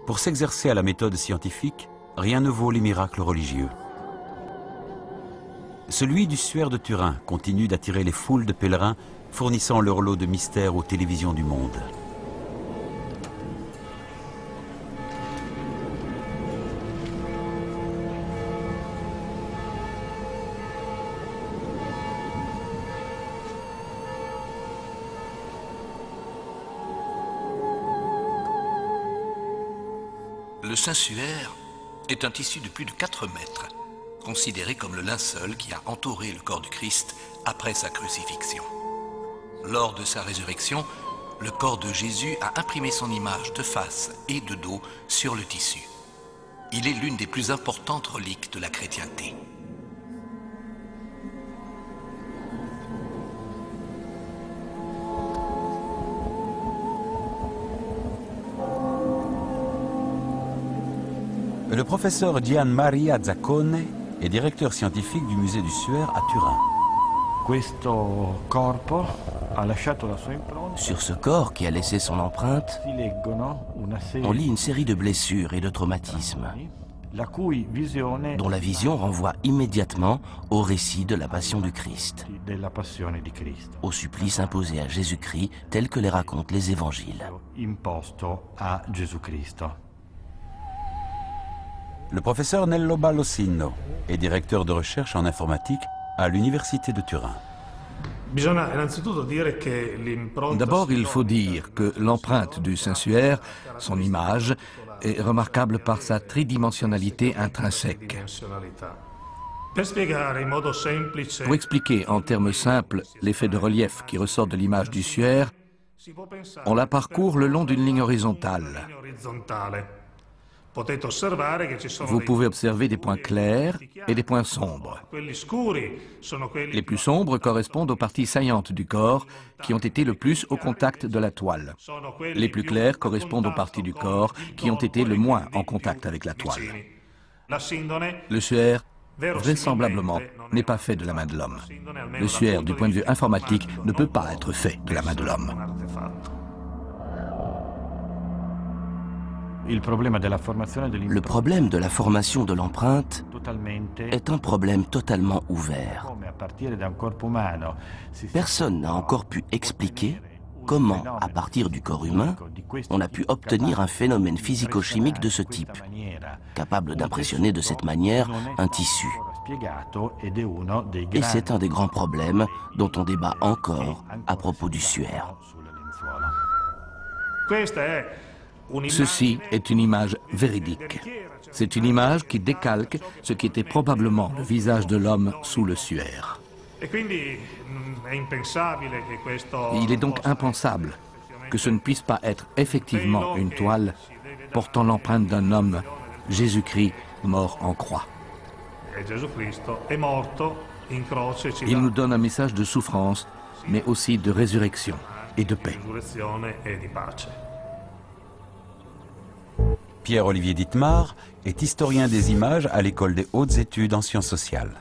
Pour s'exercer à la méthode scientifique, rien ne vaut les miracles religieux. Celui du suaire de Turin continue d'attirer les foules de pèlerins, fournissant leur lot de mystères aux télévisions du monde. Le Saint-Suaire est un tissu de plus de 4 mètres, considéré comme le linceul qui a entouré le corps du Christ après sa crucifixion. Lors de sa résurrection, le corps de Jésus a imprimé son image de face et de dos sur le tissu. Il est l'une des plus importantes reliques de la chrétienté. Le professeur Gian Maria Zaccone est directeur scientifique du musée du Suaire à Turin. Sur ce corps qui a laissé son empreinte, on lit une série de blessures et de traumatismes, dont la vision renvoie immédiatement au récit de la Passion du Christ, au supplice imposé à Jésus-Christ tel que les racontent les évangiles. Le professeur Nello Ballosino est directeur de recherche en informatique à l'université de Turin. D'abord, il faut dire que l'empreinte du Saint-Suaire, son image, est remarquable par sa tridimensionnalité intrinsèque. Pour expliquer en termes simples l'effet de relief qui ressort de l'image du Suaire, on la parcourt le long d'une ligne horizontale. Vous pouvez observer des points clairs et des points sombres. Les plus sombres correspondent aux parties saillantes du corps qui ont été le plus au contact de la toile. Les plus clairs correspondent aux parties du corps qui ont été le moins en contact avec la toile. Le suaire, vraisemblablement, n'est pas fait de la main de l'homme. Le suaire, du point de vue informatique, ne peut pas être fait de la main de l'homme. Le problème de la formation de l'empreinte est un problème totalement ouvert. Personne n'a encore pu expliquer comment, à partir du corps humain, on a pu obtenir un phénomène physico-chimique de ce type, capable d'impressionner de cette manière un tissu. Et c'est un des grands problèmes dont on débat encore à propos du suaire. Ceci est une image véridique. C'est une image qui décalque ce qui était probablement le visage de l'homme sous le suaire. Il est donc impensable que ce ne puisse pas être effectivement une toile portant l'empreinte d'un homme, Jésus-Christ, mort en croix. Il nous donne un message de souffrance, mais aussi de résurrection et de paix. Pierre-Olivier Dittmar est historien des images à l'École des hautes études en sciences sociales.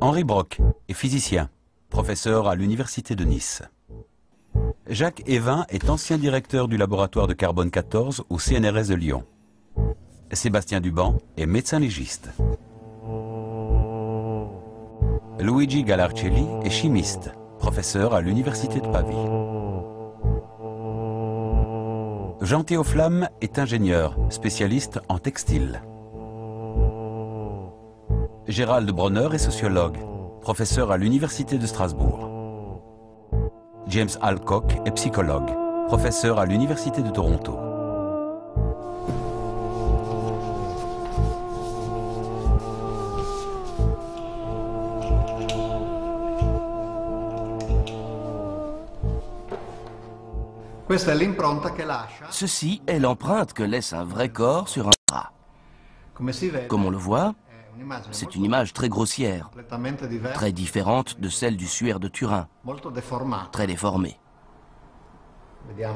Henri Brock est physicien, professeur à l'Université de Nice. Jacques Evin est ancien directeur du laboratoire de carbone 14 au CNRS de Lyon. Sébastien Duban est médecin légiste. Luigi Galarcelli est chimiste, professeur à l'Université de Pavie. Jean Théoflamme est ingénieur, spécialiste en textile. Gérald Bronner est sociologue, professeur à l'Université de Strasbourg. James Alcock est psychologue, professeur à l'Université de Toronto. Ceci est l'empreinte que laisse un vrai corps sur un drap. Comme on le voit, c'est une image très grossière, très différente de celle du suaire de Turin, très déformée.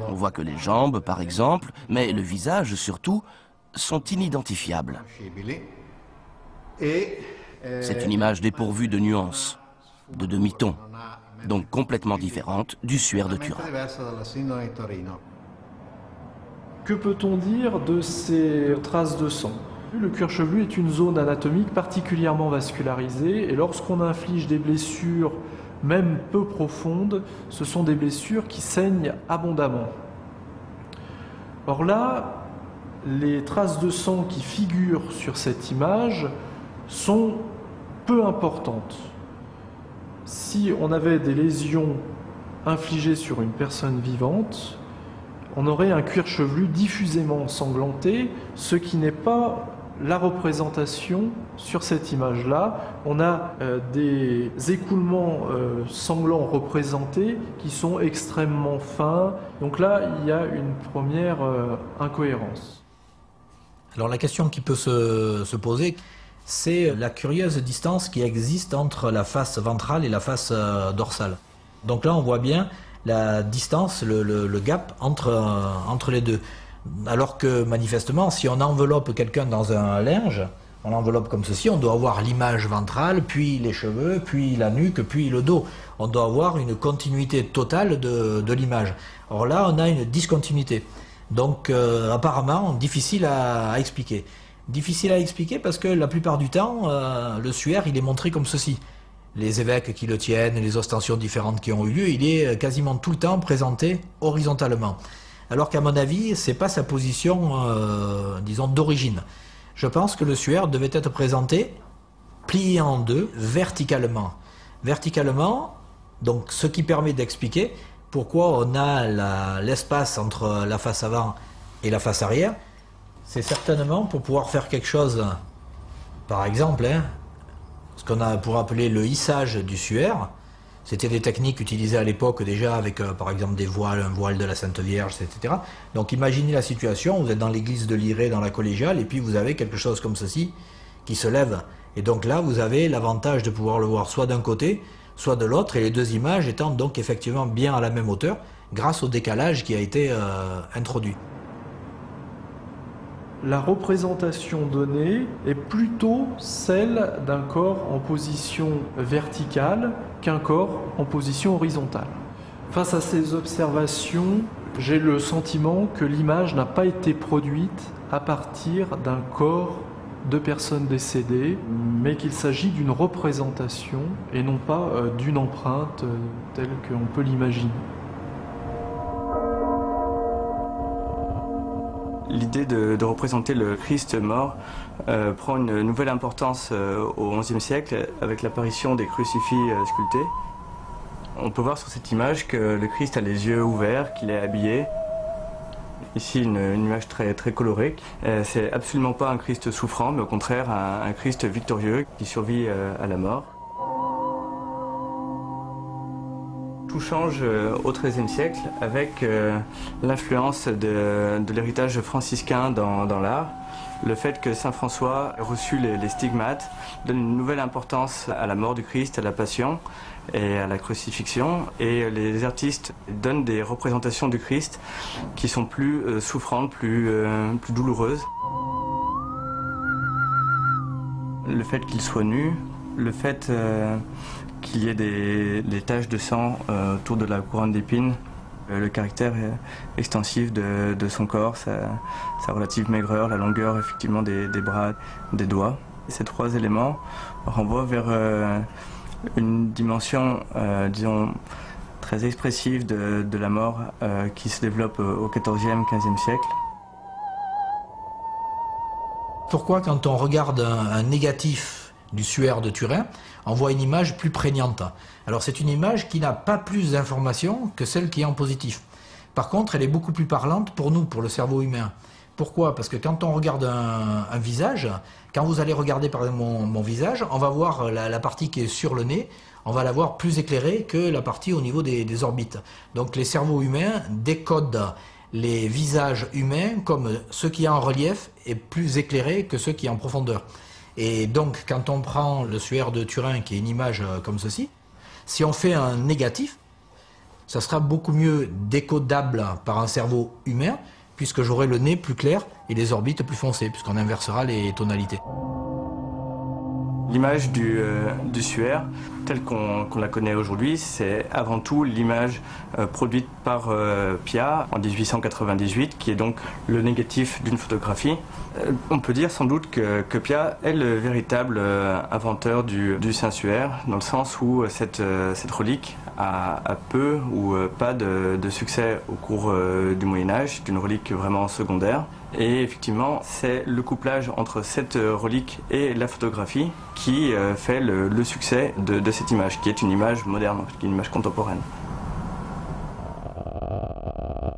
On voit que les jambes, par exemple, mais le visage surtout, sont inidentifiables. C'est une image dépourvue de nuances, de demi-ton, donc complètement différente du suaire de Turin. Que peut-on dire de ces traces de sang? Le cuir chevelu est une zone anatomique particulièrement vascularisée et lorsqu'on inflige des blessures, même peu profondes, ce sont des blessures qui saignent abondamment. Or là, les traces de sang qui figurent sur cette image sont peu importantes. Si on avait des lésions infligées sur une personne vivante, on aurait un cuir chevelu diffusément ensanglanté, ce qui n'est pas la représentation sur cette image-là. On a des écoulements sanglants représentés qui sont extrêmement fins. Donc là, il y a une première incohérence. Alors la question qui peut se poser, c'est la curieuse distance qui existe entre la face ventrale et la face dorsale. Donc là, on voit bien la distance, le gap entre les deux. Alors que manifestement, si on enveloppe quelqu'un dans un linge, on l'enveloppe comme ceci, on doit avoir l'image ventrale, puis les cheveux, puis la nuque, puis le dos. On doit avoir une continuité totale de l'image. Or là, on a une discontinuité. Donc apparemment, difficile à expliquer. Difficile à expliquer parce que la plupart du temps, le suaire, il est montré comme ceci. Les évêques qui le tiennent, les ostensions différentes qui ont eu lieu, il est quasiment tout le temps présenté horizontalement. Alors qu'à mon avis, c'est pas sa position, disons, d'origine. Je pense que le suaire devait être présenté plié en deux, verticalement. Verticalement, donc ce qui permet d'expliquer pourquoi on a l'espace entre la face avant et la face arrière. C'est certainement pour pouvoir faire quelque chose, par exemple, ce qu'on pourrait appeler le hissage du suaire. C'était des techniques utilisées à l'époque déjà avec, par exemple, des voiles, un voile de la Sainte Vierge, etc. Donc imaginez la situation, vous êtes dans l'église de Lirey, dans la collégiale, et puis vous avez quelque chose comme ceci qui se lève. Et donc là, vous avez l'avantage de pouvoir le voir soit d'un côté, soit de l'autre, et les deux images étant donc effectivement bien à la même hauteur, grâce au décalage qui a été introduit. La représentation donnée est plutôt celle d'un corps en position verticale qu'un corps en position horizontale. Face à ces observations, j'ai le sentiment que l'image n'a pas été produite à partir d'un corps de personnes décédées, mais qu'il s'agit d'une représentation et non pas d'une empreinte telle qu'on peut l'imaginer. L'idée de représenter le Christ mort prend une nouvelle importance au XIe siècle avec l'apparition des crucifix sculptés. On peut voir sur cette image que le Christ a les yeux ouverts, qu'il est habillé. Ici, une image très colorée. C'est absolument pas un Christ souffrant, mais au contraire un Christ victorieux qui survit à la mort. Tout change au XIIIe siècle avec l'influence de l'héritage franciscain dans l'art. Le fait que saint François ait reçu les stigmates donne une nouvelle importance à la mort du Christ, à la passion et à la crucifixion. Et les artistes donnent des représentations du Christ qui sont plus souffrantes, plus douloureuses. Le fait qu'il soit nu, le fait qu'il y ait des taches de sang autour de la couronne d'épines, le caractère extensif de son corps, sa relative maigreur, la longueur effectivement des bras, des doigts. Ces trois éléments renvoient vers une dimension, disons, très expressive de la mort qui se développe au XIVe, XVe siècle. Pourquoi quand on regarde un négatif du suaire de Turin, on voit une image plus prégnante? Alors c'est une image qui n'a pas plus d'informations que celle qui est en positif. Par contre, elle est beaucoup plus parlante pour nous, pour le cerveau humain. Pourquoi? Parce que quand on regarde un visage, quand vous allez regarder par exemple mon visage, on va voir la partie qui est sur le nez, on va la voir plus éclairée que la partie au niveau des orbites. Donc les cerveaux humains décodent les visages humains comme ce qui est en relief est plus éclairé que ce qui est en profondeur. Et donc, quand on prend le suaire de Turin, qui est une image comme ceci, si on fait un négatif, ça sera beaucoup mieux décodable par un cerveau humain, puisque j'aurai le nez plus clair et les orbites plus foncées, puisqu'on inversera les tonalités. L'image du suaire, telle qu'on la connaît aujourd'hui, c'est avant tout l'image produite par Pia en 1898, qui est donc le négatif d'une photographie. On peut dire sans doute que Pia est le véritable inventeur du Saint-Suaire, dans le sens où cette relique a peu ou pas de succès au cours du Moyen-Âge. C'est une relique vraiment secondaire. Et effectivement, c'est le couplage entre cette relique et la photographie qui fait le succès de cette image, qui est une image moderne, qui est une image contemporaine.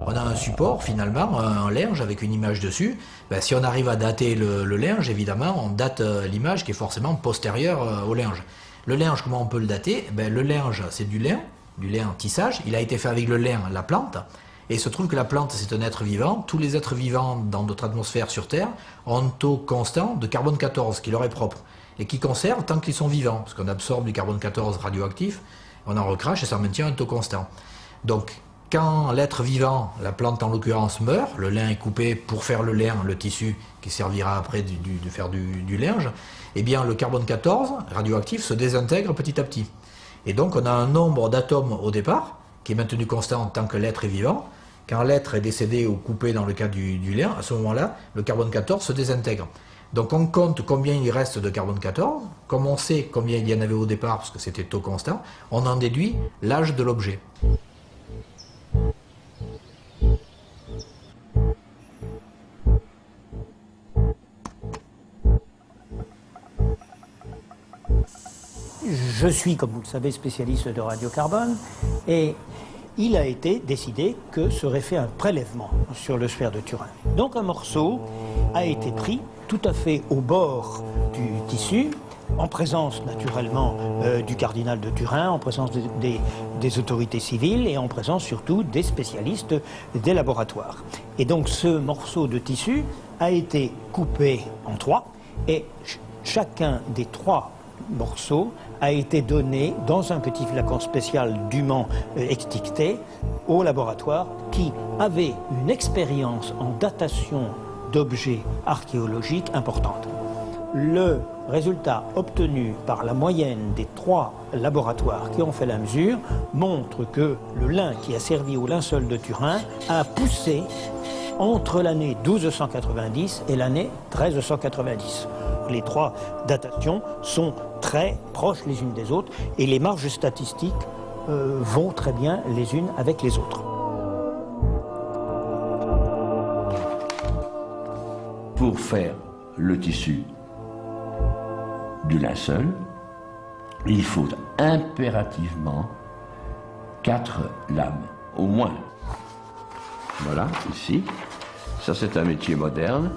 On a un support finalement, un linge avec une image dessus. Ben, si on arrive à dater le linge, évidemment, on date l'image qui est forcément postérieure au linge. Le linge, comment on peut le dater? Ben, le linge, c'est du lin en tissage. Il a été fait avec le lin, la plante. Et il se trouve que la plante, c'est un être vivant. Tous les êtres vivants dans notre atmosphère sur Terre ont un taux constant de carbone 14, qui leur est propre, et qui conserve tant qu'ils sont vivants, parce qu'on absorbe du carbone 14 radioactif, on en recrache et ça maintient un taux constant. Donc, quand l'être vivant, la plante en l'occurrence, meurt, le lin est coupé pour faire le lin, le tissu qui servira après de faire du linge, eh bien le carbone 14 radioactif se désintègre petit à petit. Et donc on a un nombre d'atomes au départ, qui est maintenu constant tant que l'être est vivant. Quand l'être est décédé ou coupé dans le cas du lin, à ce moment-là, le carbone 14 se désintègre. Donc on compte combien il reste de carbone 14, comme on sait combien il y en avait au départ, parce que c'était taux constant, on en déduit l'âge de l'objet. Je suis, comme vous le savez, spécialiste de radiocarbone et il a été décidé que serait fait un prélèvement sur le suaire de Turin. Donc un morceau a été pris tout à fait au bord du tissu, en présence naturellement du cardinal de Turin, en présence des autorités civiles et en présence surtout des spécialistes des laboratoires. Et donc ce morceau de tissu a été coupé en trois et chacun des trois morceaux a été donné dans un petit flacon spécial dûment extincté au laboratoire qui avait une expérience en datation d'objets archéologiques importante. Le résultat obtenu par la moyenne des trois laboratoires qui ont fait la mesure montre que le lin qui a servi au linceul de Turin a poussé entre l'année 1290 et l'année 1390. Les trois datations sont très proches les unes des autres et les marges statistiques vont très bien les unes avec les autres. Pour faire le tissu du linceul, il faut impérativement 4 lames, au moins. Voilà, ici. Ça, c'est un métier moderne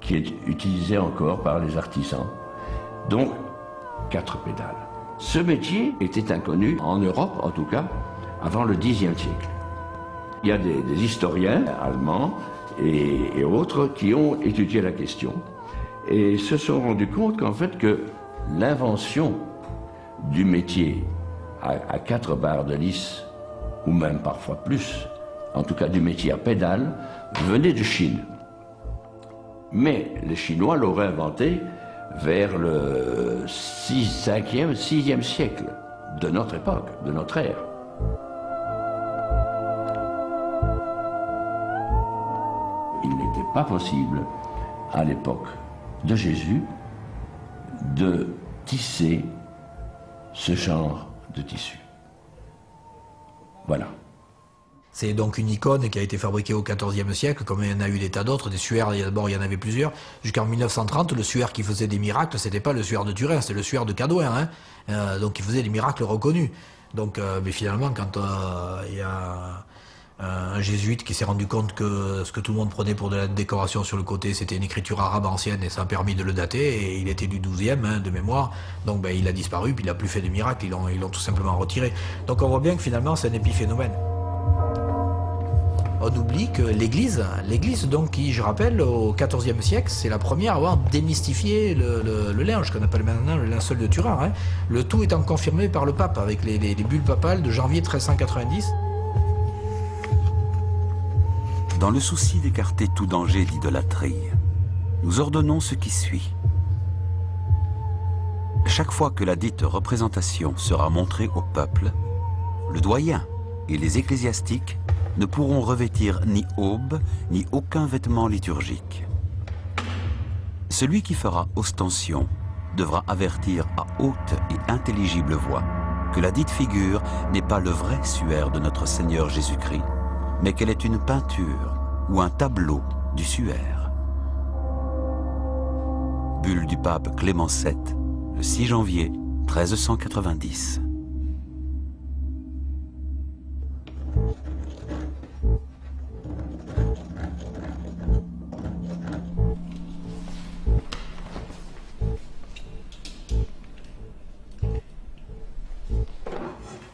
qui est utilisé encore par les artisans. Donc, 4 pédales. Ce métier était inconnu, en Europe en tout cas, avant le Xe siècle. Il y a des historiens allemands et autres qui ont étudié la question et se sont rendus compte qu'en fait que l'invention du métier à 4 barres de lisse, ou même parfois plus, en tout cas du métier à pédale, venait de Chine. Mais les Chinois l'auraient inventé vers le 5e, 6e siècle de notre époque, de notre ère. Il n'était pas possible, à l'époque de Jésus, de tisser ce genre de tissu. Voilà. C'est donc une icône qui a été fabriquée au XIVe siècle, comme il y en a eu des tas d'autres, des suaires, d'abord il y en avait plusieurs. Jusqu'en 1930, le suaire qui faisait des miracles, c'était pas le suaire de Turin, c'était le suaire de Cadouin, hein. Donc il faisait des miracles reconnus. Donc, mais finalement, quand il y a un jésuite qui s'est rendu compte que ce que tout le monde prenait pour de la décoration sur le côté, c'était une écriture arabe ancienne et ça a permis de le dater, et il était du 12e, hein, de mémoire, donc ben, il a disparu, puis il n'a plus fait de miracles, ils l'ont tout simplement retiré. Donc on voit bien que finalement c'est un épiphénomène. On oublie que l'Église donc qui, je rappelle, au XIVe siècle, c'est la première à avoir démystifié le linge, qu'on appelle maintenant le linceul de Turin. Hein. Le tout étant confirmé par le pape, avec les bulles papales de janvier 1390. Dans le souci d'écarter tout danger d'idolâtrie, nous ordonnons ce qui suit. chaque fois que la dite représentation sera montrée au peuple, le doyen et les ecclésiastiques ne pourront revêtir ni aube ni aucun vêtement liturgique. Celui qui fera ostension devra avertir à haute et intelligible voix que la dite figure n'est pas le vrai suaire de notre Seigneur Jésus-Christ, mais qu'elle est une peinture ou un tableau du suaire. Bulle du pape Clément VII, le 6 janvier 1390.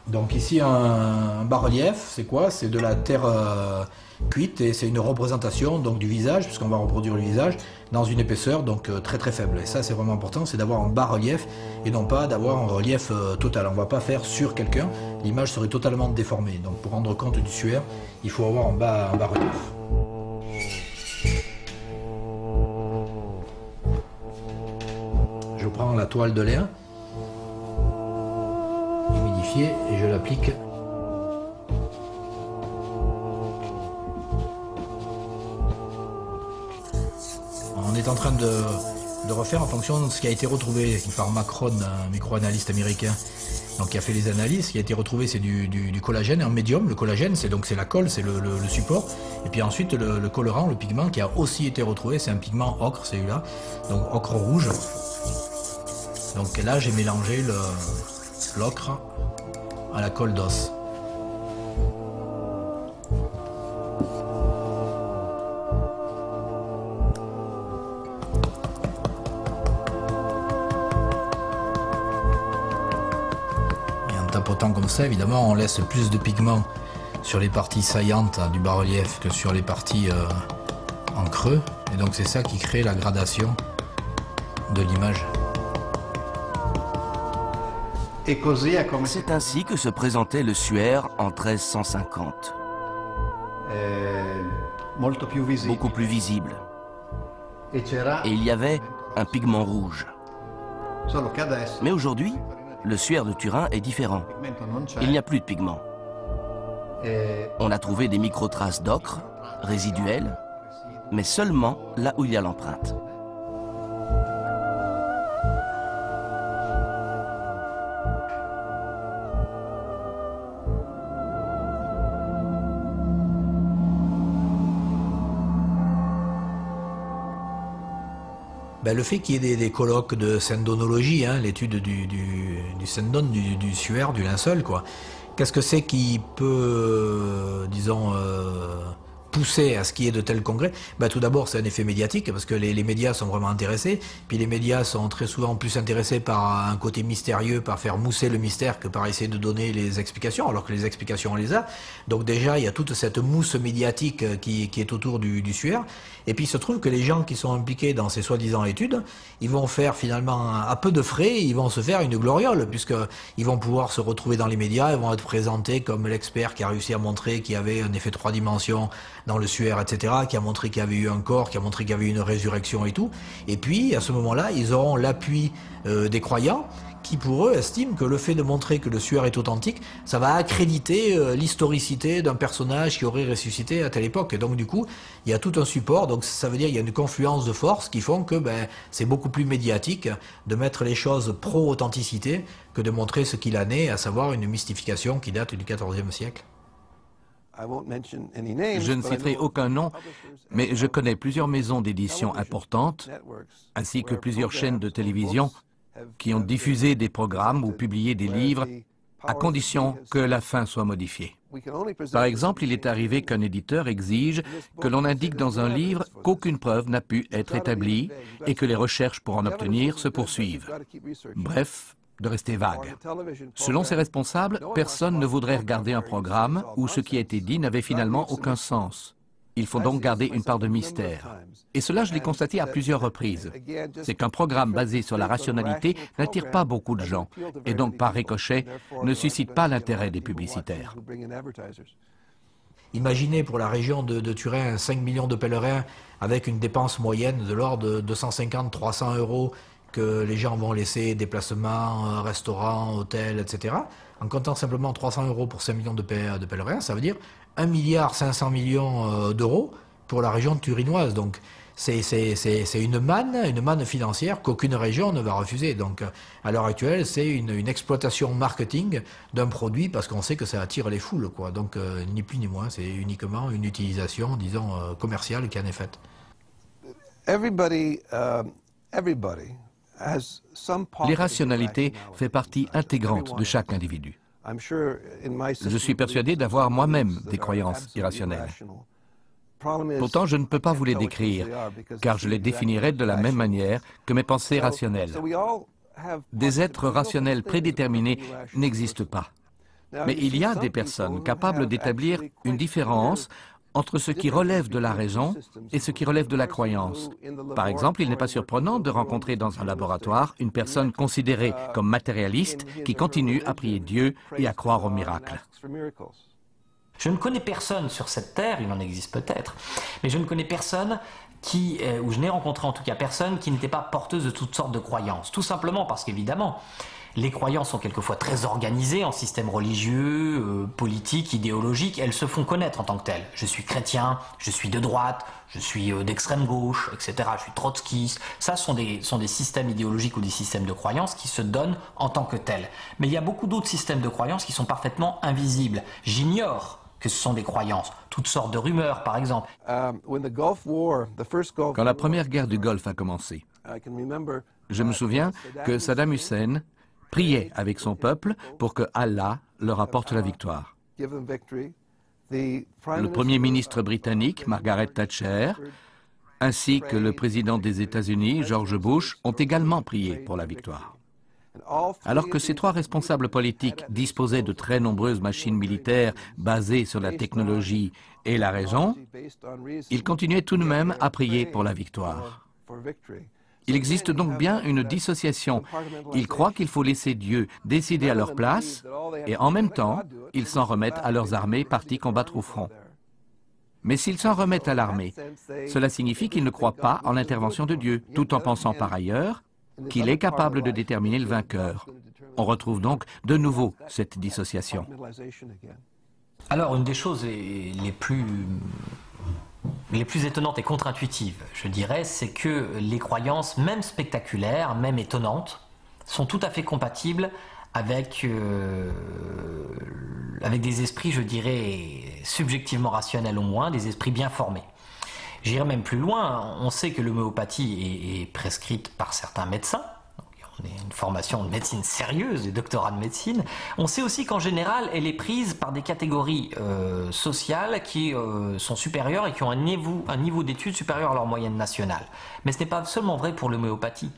Donc ici un bas-relief, c'est quoi? C'est de la terre cuite et c'est une représentation donc du visage, puisqu'on va reproduire le visage dans une épaisseur donc très très faible. Et ça c'est vraiment important, c'est d'avoir un bas-relief et non pas d'avoir un relief total. On ne va pas faire sur quelqu'un, l'image serait totalement déformée. Donc pour rendre compte du suaire, il faut avoir un bas-relief. Je prends la toile de lin humidifiée et je l'applique. On est en train de refaire en fonction de ce qui a été retrouvé par Macron, un microanalyste américain, donc qui a fait les analyses. Ce qui a été retrouvé, c'est du collagène en médium. Le collagène, c'est la colle, c'est le support. Et puis ensuite, le colorant, le pigment qui a aussi été retrouvé, c'est un pigment ocre, celui-là, donc ocre rouge. Donc là, j'ai mélangé l'ocre à la colle d'os. Et en tapotant comme ça, évidemment, on laisse plus de pigment sur les parties saillantes du bas-relief que sur les parties en creux. Et donc c'est ça qui crée la gradation de l'image. C'est ainsi que se présentait le suaire en 1350. Beaucoup plus visible. Et il y avait un pigment rouge. Mais aujourd'hui, le suaire de Turin est différent. Il n'y a plus de pigment. On a trouvé des micro-traces d'ocre, résiduelles, mais seulement là où il y a l'empreinte. Le fait qu'il y ait des colloques de syndonologie, hein, l'étude du syndone, du suaire, du linceul, quoi. Qu'est-ce que c'est qui peut, disons, pousser à ce qu'il y ait de tels congrès? Tout d'abord, c'est un effet médiatique, parce que les médias sont vraiment intéressés, puis les médias sont très souvent plus intéressés par un côté mystérieux, par faire mousser le mystère que par essayer de donner les explications, alors que les explications, on les a. Donc déjà, il y a toute cette mousse médiatique qui est autour du suaire. Et puis il se trouve que les gens qui sont impliqués dans ces soi-disant études, ils vont faire finalement à peu de frais, ils vont se faire une gloriole, puisqu'ils vont pouvoir se retrouver dans les médias, ils vont être présentés comme l'expert qui a réussi à montrer qu'il y avait un effet 3 dimensions dans le suaire, etc., qui a montré qu'il y avait eu un corps, qui a montré qu'il y avait eu une résurrection et tout. Et puis, à ce moment-là, ils auront l'appui des croyants, qui pour eux estiment que le fait de montrer que le suaire est authentique, ça va accréditer l'historicité d'un personnage qui aurait ressuscité à telle époque. Et donc du coup, il y a tout un support, donc ça veut dire qu'il y a une confluence de forces qui font que c'est beaucoup plus médiatique de mettre les choses pro-authenticité que de montrer ce qu'il en est, à savoir une mystification qui date du XIVe siècle. Je ne citerai aucun nom, mais je connais plusieurs maisons d'édition importantes, ainsi que plusieurs chaînes de télévision qui ont diffusé des programmes ou publié des livres à condition que la fin soit modifiée. Par exemple, il est arrivé qu'un éditeur exige que l'on indique dans un livre qu'aucune preuve n'a pu être établie et que les recherches pour en obtenir se poursuivent. Bref, de rester vague. Selon ces responsables, personne ne voudrait regarder un programme où ce qui a été dit n'avait finalement aucun sens. Il faut donc garder une part de mystère. Et cela, je l'ai constaté à plusieurs reprises. C'est qu'un programme basé sur la rationalité n'attire pas beaucoup de gens, et donc par ricochet, ne suscite pas l'intérêt des publicitaires. Imaginez pour la région de Turin 5 millions de pèlerins avec une dépense moyenne de l'ordre de 250-300 € que les gens vont laisser déplacements, restaurants, hôtels, etc. En comptant simplement 300 € pour 5 millions de pèlerins, ça veut dire 1,5 milliard d'euros pour la région turinoise. Donc c'est une manne financière qu'aucune région ne va refuser. Donc à l'heure actuelle, c'est une exploitation marketing d'un produit parce qu'on sait que ça attire les foules, quoi. Donc ni plus ni moins, c'est uniquement une utilisation, disons, commerciale qui en est faite. L'irrationalité fait partie intégrante de chaque individu. Je suis persuadé d'avoir moi-même des croyances irrationnelles. Pourtant, je ne peux pas vous les décrire, car je les définirais de la même manière que mes pensées rationnelles. Des êtres rationnels prédéterminés n'existent pas. Mais il y a des personnes capables d'établir une différence entre ce qui relève de la raison et ce qui relève de la croyance. Par exemple, il n'est pas surprenant de rencontrer dans un laboratoire une personne considérée comme matérialiste qui continue à prier Dieu et à croire aux miracles. Je ne connais personne sur cette terre, il en existe peut-être, mais je ne connais personne ou je n'ai rencontré en tout cas personne qui n'était pas porteuse de toutes sortes de croyances. Tout simplement parce qu'évidemment, les croyances sont quelquefois très organisées en systèmes religieux, politiques, idéologiques. Elles se font connaître en tant que telles. Je suis chrétien, je suis de droite, je suis d'extrême gauche, etc. Je suis trotskiste. Ça sont des systèmes idéologiques ou des systèmes de croyances qui se donnent en tant que tels. Mais il y a beaucoup d'autres systèmes de croyances qui sont parfaitement invisibles. J'ignore que ce sont des croyances. Toutes sortes de rumeurs, par exemple. Quand la première guerre du Golfe a commencé, je me souviens que Saddam Hussein priait avec son peuple pour que Allah leur apporte la victoire. Le Premier ministre britannique, Margaret Thatcher, ainsi que le président des États-Unis, George Bush, ont également prié pour la victoire. Alors que ces trois responsables politiques disposaient de très nombreuses machines militaires basées sur la technologie et la raison, ils continuaient tout de même à prier pour la victoire. Il existe donc bien une dissociation. Ils croient qu'il faut laisser Dieu décider à leur place et en même temps, ils s'en remettent à leurs armées parties combattre au front. Mais s'ils s'en remettent à l'armée, cela signifie qu'ils ne croient pas en l'intervention de Dieu, tout en pensant par ailleurs qu'il est capable de déterminer le vainqueur. On retrouve donc de nouveau cette dissociation. Alors, une des choses les plus étonnantes et contre-intuitives, je dirais, c'est que les croyances, même spectaculaires, même étonnantes, sont tout à fait compatibles avec des esprits, je dirais, subjectivement rationnels au moins, des esprits bien formés. J'irai même plus loin, on sait que l'homéopathie est prescrite par certains médecins. On a une formation de médecine sérieuse, des doctorats de médecine. On sait aussi qu'en général, elle est prise par des catégories sociales qui sont supérieures et qui ont un niveau d'études supérieur à leur moyenne nationale. Mais ce n'est pas seulement vrai pour l'homéopathie.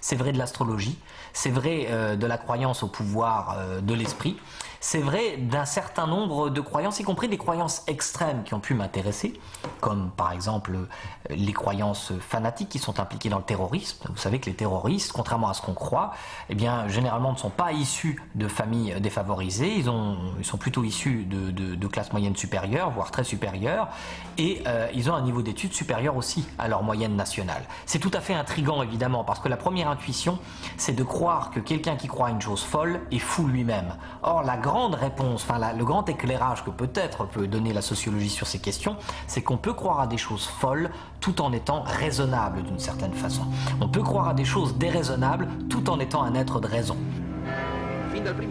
C'est vrai de l'astrologie, c'est vrai de la croyance au pouvoir de l'esprit, c'est vrai d'un certain nombre de croyances, y compris des croyances extrêmes qui ont pu m'intéresser, comme par exemple les croyances fanatiques qui sont impliquées dans le terrorisme. Vous savez que les terroristes, contrairement à ce qu'on croit, eh bien, généralement ne sont pas issus de familles défavorisées, ils sont plutôt issus de classes moyennes supérieures, voire très supérieures, et ils ont un niveau d'études supérieur aussi à leur moyenne nationale. C'est tout à fait intriguant évidemment, parce que la première intuition, c'est de croire que quelqu'un qui croit à une chose folle est fou lui-même. Or, la grande réponse, le grand éclairage que peut-être peut donner la sociologie sur ces questions, c'est qu'on peut croire à des choses folles tout en étant raisonnable d'une certaine façon. On peut croire à des choses déraisonnables tout en étant un être de raison.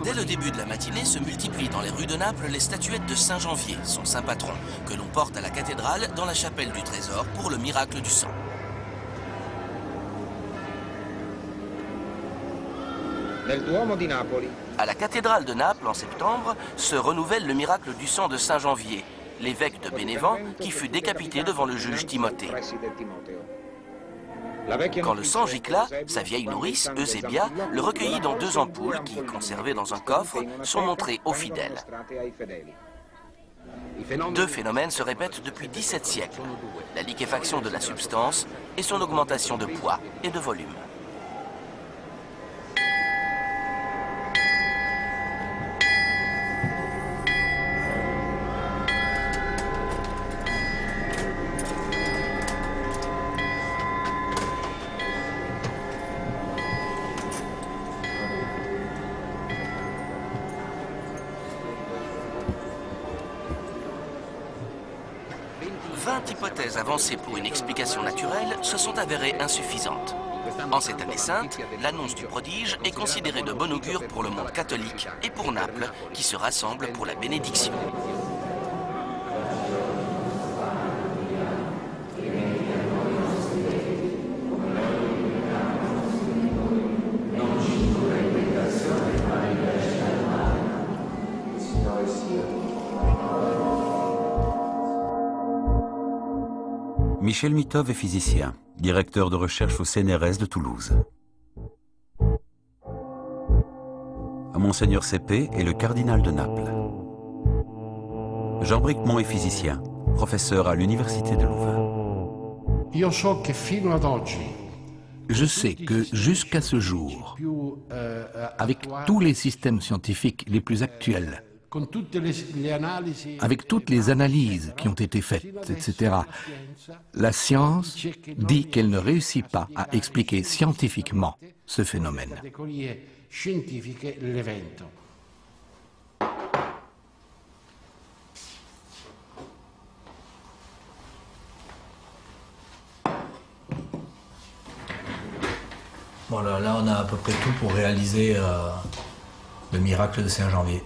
Dès le début de la matinée se multiplient dans les rues de Naples les statuettes de Saint Janvier, son saint patron, que l'on porte à la cathédrale dans la chapelle du Trésor pour le miracle du sang. À la cathédrale de Naples, en septembre, se renouvelle le miracle du sang de Saint Janvier, l'évêque de Bénévent qui fut décapité devant le juge Timothée. Quand le sang gicla, sa vieille nourrice, Eusébia, le recueillit dans 2 ampoules qui, conservées dans un coffre, sont montrées aux fidèles. 2 phénomènes se répètent depuis 17 siècles, la liquéfaction de la substance et son augmentation de poids et de volume. maintes hypothèses avancées pour une explication naturelle se sont avérées insuffisantes. En cette année sainte, l'annonce du prodige est considérée de bon augure pour le monde catholique et pour Naples, qui se rassemble pour la bénédiction. Michel Mitov est physicien, directeur de recherche au CNRS de Toulouse. Monseigneur Cépé est le cardinal de Naples. Jean Bricmont est physicien, professeur à l'université de Louvain. Je sais que jusqu'à ce jour, avec tous les systèmes scientifiques les plus actuels, avec toutes les analyses qui ont été faites, etc., la science dit qu'elle ne réussit pas à expliquer scientifiquement ce phénomène. Voilà, là on a à peu près tout pour réaliser le miracle de Saint-Janvier.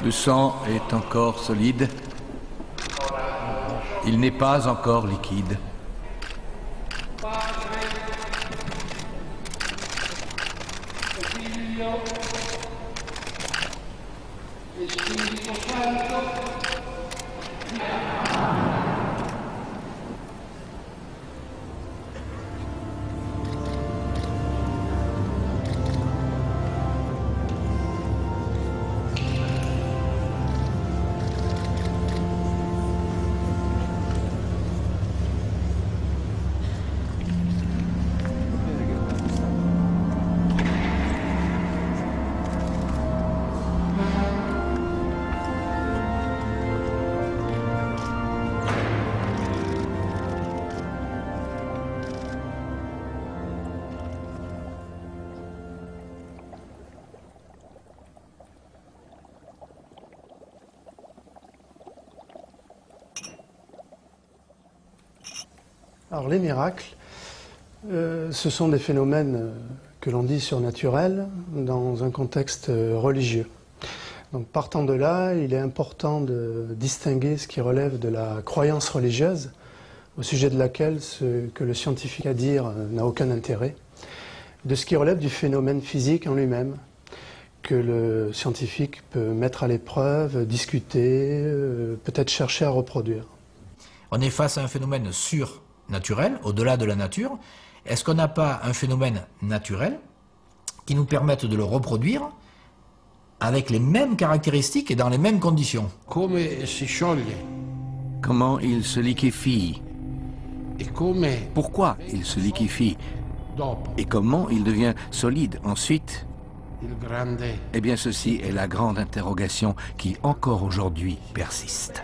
Le sang est encore solide. Il n'est pas encore liquide. Alors les miracles, ce sont des phénomènes que l'on dit surnaturels dans un contexte religieux. Donc partant de là, il est important de distinguer ce qui relève de la croyance religieuse, au sujet de laquelle ce que le scientifique a à dire n'a aucun intérêt, de ce qui relève du phénomène physique en lui-même, que le scientifique peut mettre à l'épreuve, discuter, peut-être chercher à reproduire. On est face à un phénomène surnaturel, au-delà de la nature. Est-ce qu'on n'a pas un phénomène naturel qui nous permette de le reproduire avec les mêmes caractéristiques et dans les mêmes conditions? Comment il se liquéfie? Pourquoi il se liquéfie? Et comment il devient solide ensuite? Eh bien, ceci est la grande interrogation qui, encore aujourd'hui, persiste.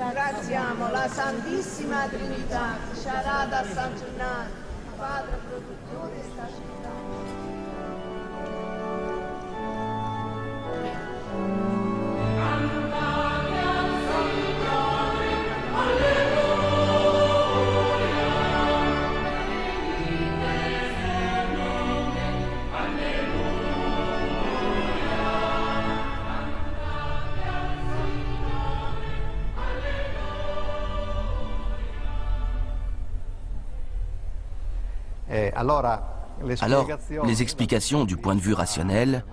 ringraziamo la Santissima Trinità, Sciarada San Gennaro, Padre produttore di sta città. Alors, les explications du point de vue rationnel,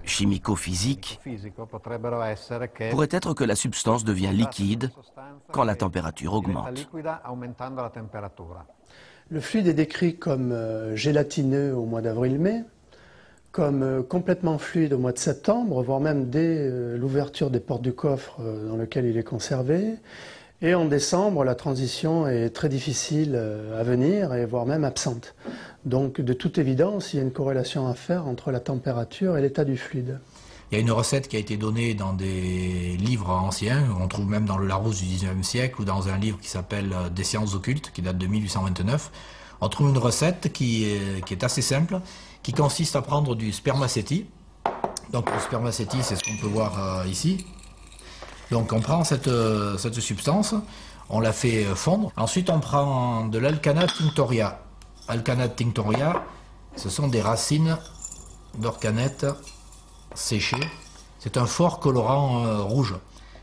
chimico-physique, pourraient être que la substance devient liquide quand la température augmente. Le fluide est décrit comme gélatineux au mois d'avril-mai, comme complètement fluide au mois de septembre, voire même dès l'ouverture des portes du coffre dans lequel il est conservé. Et en décembre, la transition est très difficile à venir, et voire même absente. Donc, de toute évidence, il y a une corrélation à faire entre la température et l'état du fluide. Il y a une recette qui a été donnée dans des livres anciens, on trouve même dans le Larousse du 19e siècle, ou dans un livre qui s'appelle « Des sciences occultes », qui date de 1829. On trouve une recette qui est assez simple, qui consiste à prendre du spermaceti. Donc, le spermaceti, c'est ce qu'on peut voir ici. Donc on prend cette substance, on la fait fondre. Ensuite on prend de l'Alcana tinctoria. Alcana tinctoria, ce sont des racines d'orcanette séchées. C'est un fort colorant rouge.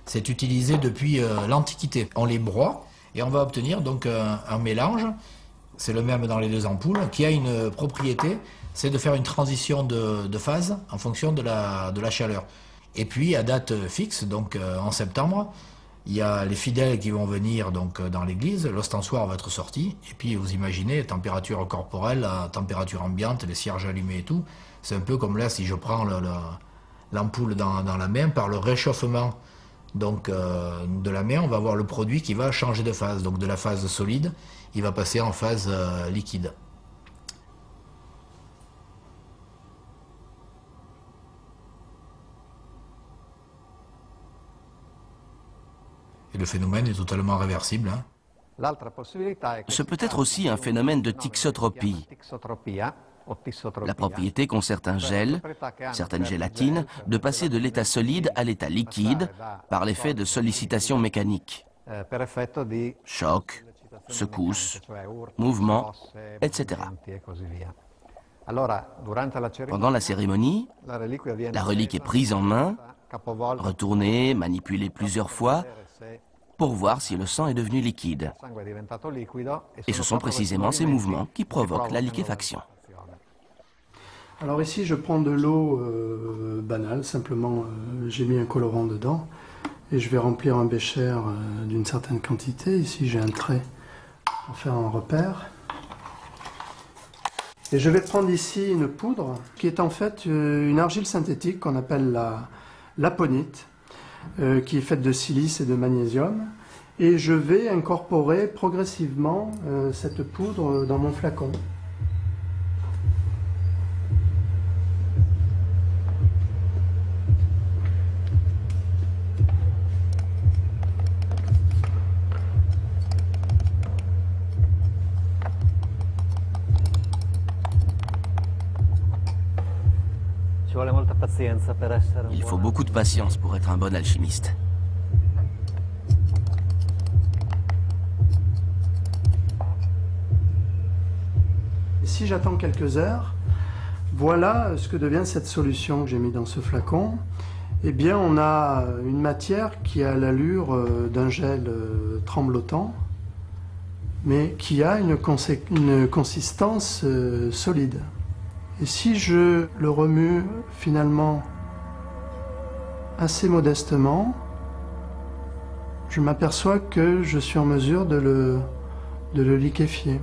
C'est utilisé depuis l'Antiquité. On les broie et on va obtenir donc un mélange, c'est le même dans les deux ampoules, qui a une propriété, c'est de faire une transition de phase en fonction de la chaleur. Et puis, à date fixe, donc en septembre, il y a les fidèles qui vont venir donc, dans l'église, l'ostensoir va être sorti, et puis vous imaginez, température corporelle, température ambiante, les cierges allumés et tout, c'est un peu comme là, si je prends l'ampoule dans la main, par le réchauffement donc, de la main, on va voir le produit qui va changer de phase. Donc de la phase solide, il va passer en phase liquide. Et le phénomène est totalement réversible. Ce peut être aussi un phénomène de thixotropie. La propriété qu'ont certains gels, certaines gélatines, de passer de l'état solide à l'état liquide par l'effet de sollicitation mécanique. Choc, secousse, mouvement, etc. Pendant la cérémonie, la relique est prise en main, retournée, manipulée plusieurs fois, pour voir si le sang est devenu liquide. Et ce sont précisément ces mouvements qui provoquent la liquéfaction. Alors ici, je prends de l'eau banale, simplement j'ai mis un colorant dedans et je vais remplir un bécher d'une certaine quantité. Ici, j'ai un trait pour faire un repère. Et je vais prendre ici une poudre qui est en fait une argile synthétique qu'on appelle l'aponite, qui est faite de silice et de magnésium. Et je vais incorporer progressivement cette poudre dans mon flacon. Il faut beaucoup de patience pour être un bon alchimiste. Si j'attends quelques heures, voilà ce que devient cette solution que j'ai mis dans ce flacon. Eh bien, on a une matière qui a l'allure d'un gel tremblotant, mais qui a une consistance solide. Et si je le remue finalement assez modestement, je m'aperçois que je suis en mesure de le liquéfier.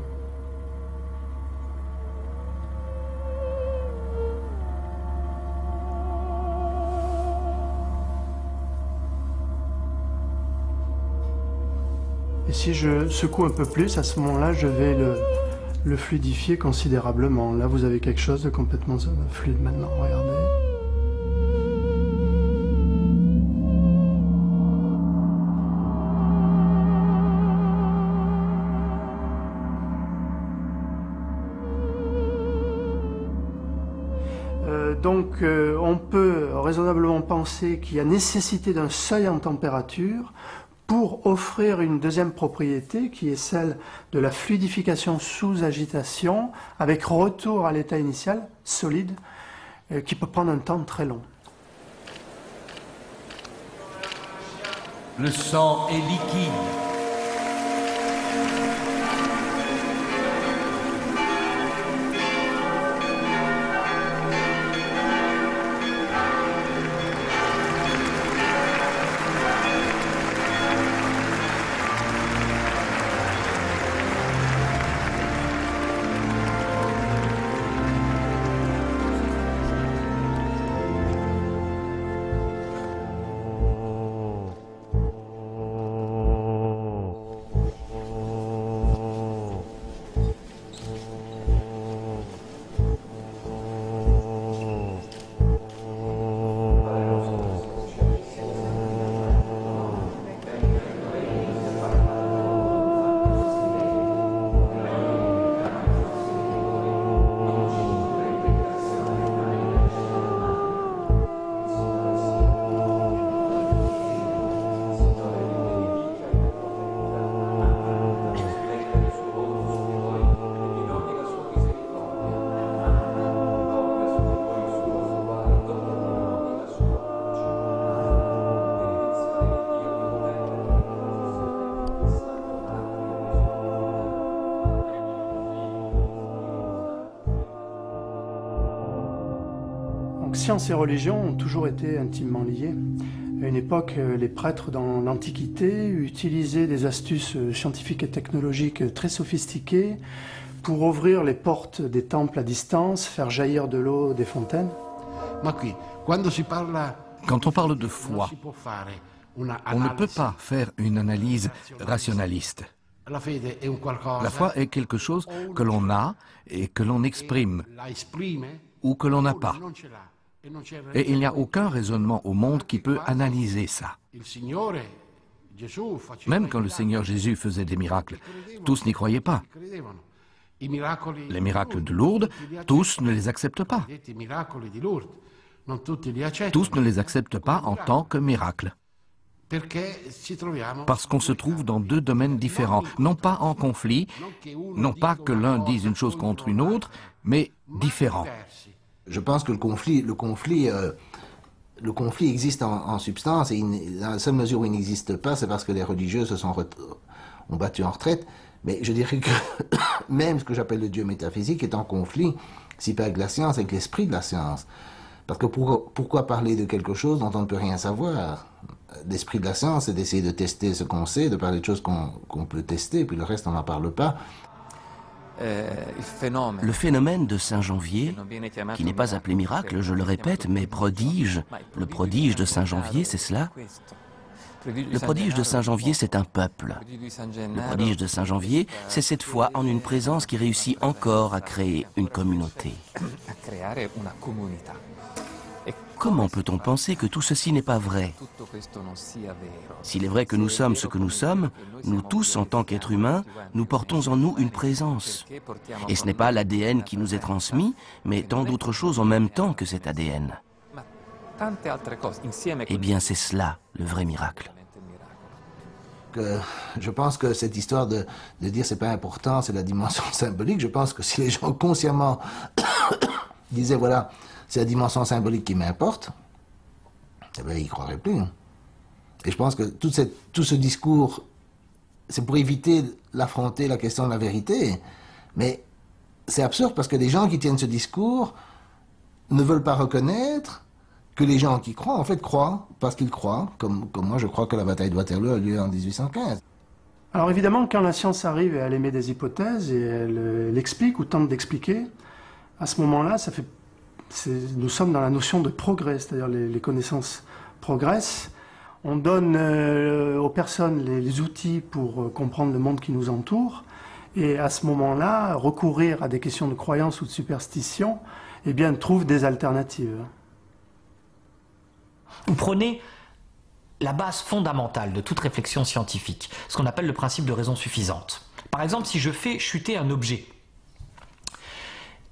Et si je secoue un peu plus, à ce moment-là, je vais le fluidifier considérablement. Là, vous avez quelque chose de complètement fluide maintenant, regardez. Donc on peut raisonnablement penser qu'il y a nécessité d'un seuil en température pour offrir une deuxième propriété qui est celle de la fluidification sous agitation avec retour à l'état initial, solide, qui peut prendre un temps très long. Le sang est liquide. Science et religion ont toujours été intimement liées. À une époque, les prêtres dans l'Antiquité utilisaient des astuces scientifiques et technologiques très sophistiquées pour ouvrir les portes des temples à distance, faire jaillir de l'eau des fontaines. Quand on parle de foi, on ne peut pas faire une analyse rationaliste. La foi est quelque chose que l'on a et que l'on exprime, ou que l'on n'a pas. Et il n'y a aucun raisonnement au monde qui peut analyser ça. Même quand le Seigneur Jésus faisait des miracles, tous n'y croyaient pas. Les miracles de Lourdes, tous ne les acceptent pas. Tous ne les acceptent pas en tant que miracles. Parce qu'on se trouve dans deux domaines différents, non pas en conflit, non pas que l'un dise une chose contre une autre, mais différents. Je pense que le conflit existe en substance, et dans la seule mesure où il n'existe pas, c'est parce que les religieux ont battu en retraite. Mais je dirais que même ce que j'appelle le Dieu métaphysique est en conflit, si pas avec la science, avec l'esprit de la science. Parce que pourquoi parler de quelque chose dont on ne peut rien savoir? L'esprit de la science, c'est d'essayer de tester ce qu'on sait, de parler de choses qu'on peut tester, puis le reste, on n'en parle pas. Le phénomène de Saint-Janvier, qui n'est pas appelé miracle, je le répète, mais prodige, le prodige de Saint-Janvier, c'est cela. Le prodige de Saint-Janvier, c'est un peuple. Le prodige de Saint-Janvier, c'est cette foi en une présence qui réussit encore à créer une communauté. Comment peut-on penser que tout ceci n'est pas vrai? S'il est vrai que nous sommes ce que nous sommes, nous tous, en tant qu'êtres humains, nous portons en nous une présence. Et ce n'est pas l'ADN qui nous est transmis, mais tant d'autres choses en même temps que cet ADN. Eh bien, c'est cela, le vrai miracle. Je pense que cette histoire de dire c'est pas important, c'est la dimension symbolique, je pense que si les gens consciemment disaient voilà, c'est la dimension symbolique qui m'importe, eh bien, ils ne croiraient plus. Et je pense que tout ce discours, c'est pour éviter d'affronter la question de la vérité. Mais c'est absurde parce que les gens qui tiennent ce discours ne veulent pas reconnaître que les gens qui croient, en fait, croient parce qu'ils croient, comme moi je crois que la bataille de Waterloo a lieu en 1815. Alors évidemment, quand la science arrive et elle émet des hypothèses et elle explique ou tente d'expliquer, à ce moment-là, nous sommes dans la notion de progrès, c'est-à-dire les connaissances progressent. On donne aux personnes les outils pour comprendre le monde qui nous entoure. Et à ce moment-là, recourir à des questions de croyance ou de superstition, eh bien, trouve des alternatives. Vous prenez la base fondamentale de toute réflexion scientifique, ce qu'on appelle le principe de raison suffisante. Par exemple, si je fais chuter un objet,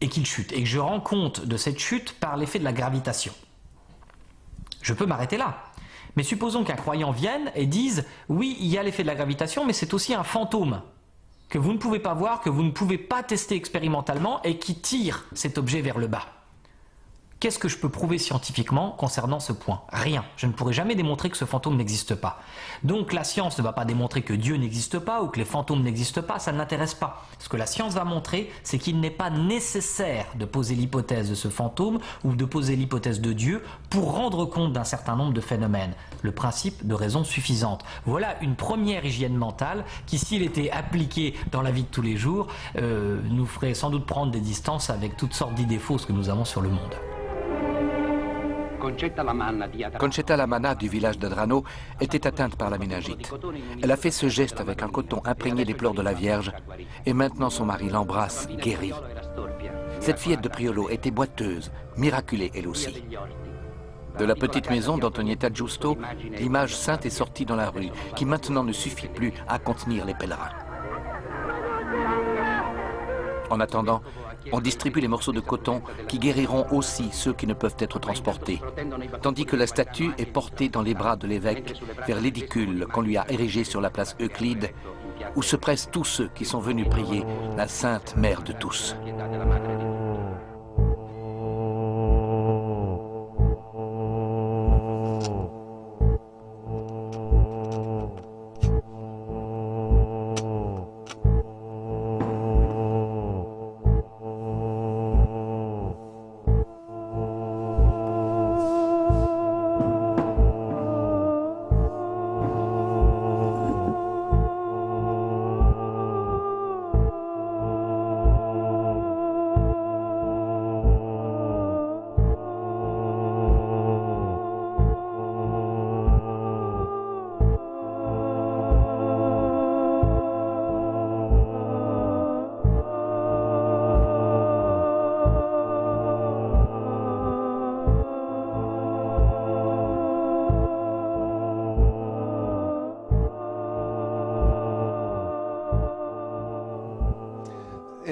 et qu'il chute, et que je rends compte de cette chute par l'effet de la gravitation. Je peux m'arrêter là. Mais supposons qu'un croyant vienne et dise « Oui, il y a l'effet de la gravitation, mais c'est aussi un fantôme que vous ne pouvez pas voir, que vous ne pouvez pas tester expérimentalement et qui tire cet objet vers le bas. » Qu'est-ce que je peux prouver scientifiquement concernant ce point? Rien. Je ne pourrai jamais démontrer que ce fantôme n'existe pas. Donc la science ne va pas démontrer que Dieu n'existe pas ou que les fantômes n'existent pas, ça ne l'intéresse pas. Ce que la science va montrer, c'est qu'il n'est pas nécessaire de poser l'hypothèse de ce fantôme ou de poser l'hypothèse de Dieu pour rendre compte d'un certain nombre de phénomènes. Le principe de raison suffisante. Voilà une première hygiène mentale qui, s'il était appliqué dans la vie de tous les jours, nous ferait sans doute prendre des distances avec toutes sortes d'idées fausses que nous avons sur le monde. Concetta Lamanna du village d'Adrano était atteinte par la méningite. Elle a fait ce geste avec un coton imprégné des pleurs de la Vierge et maintenant son mari l'embrasse, guéri. Cette fillette de Priolo était boiteuse, miraculée elle aussi. De la petite maison d'Antonietta Giusto, l'image sainte est sortie dans la rue, qui maintenant ne suffit plus à contenir les pèlerins. En attendant, on distribue les morceaux de coton qui guériront aussi ceux qui ne peuvent être transportés, tandis que la statue est portée dans les bras de l'évêque vers l'édicule qu'on lui a érigé sur la place Euclide, où se pressent tous ceux qui sont venus prier la Sainte Mère de tous.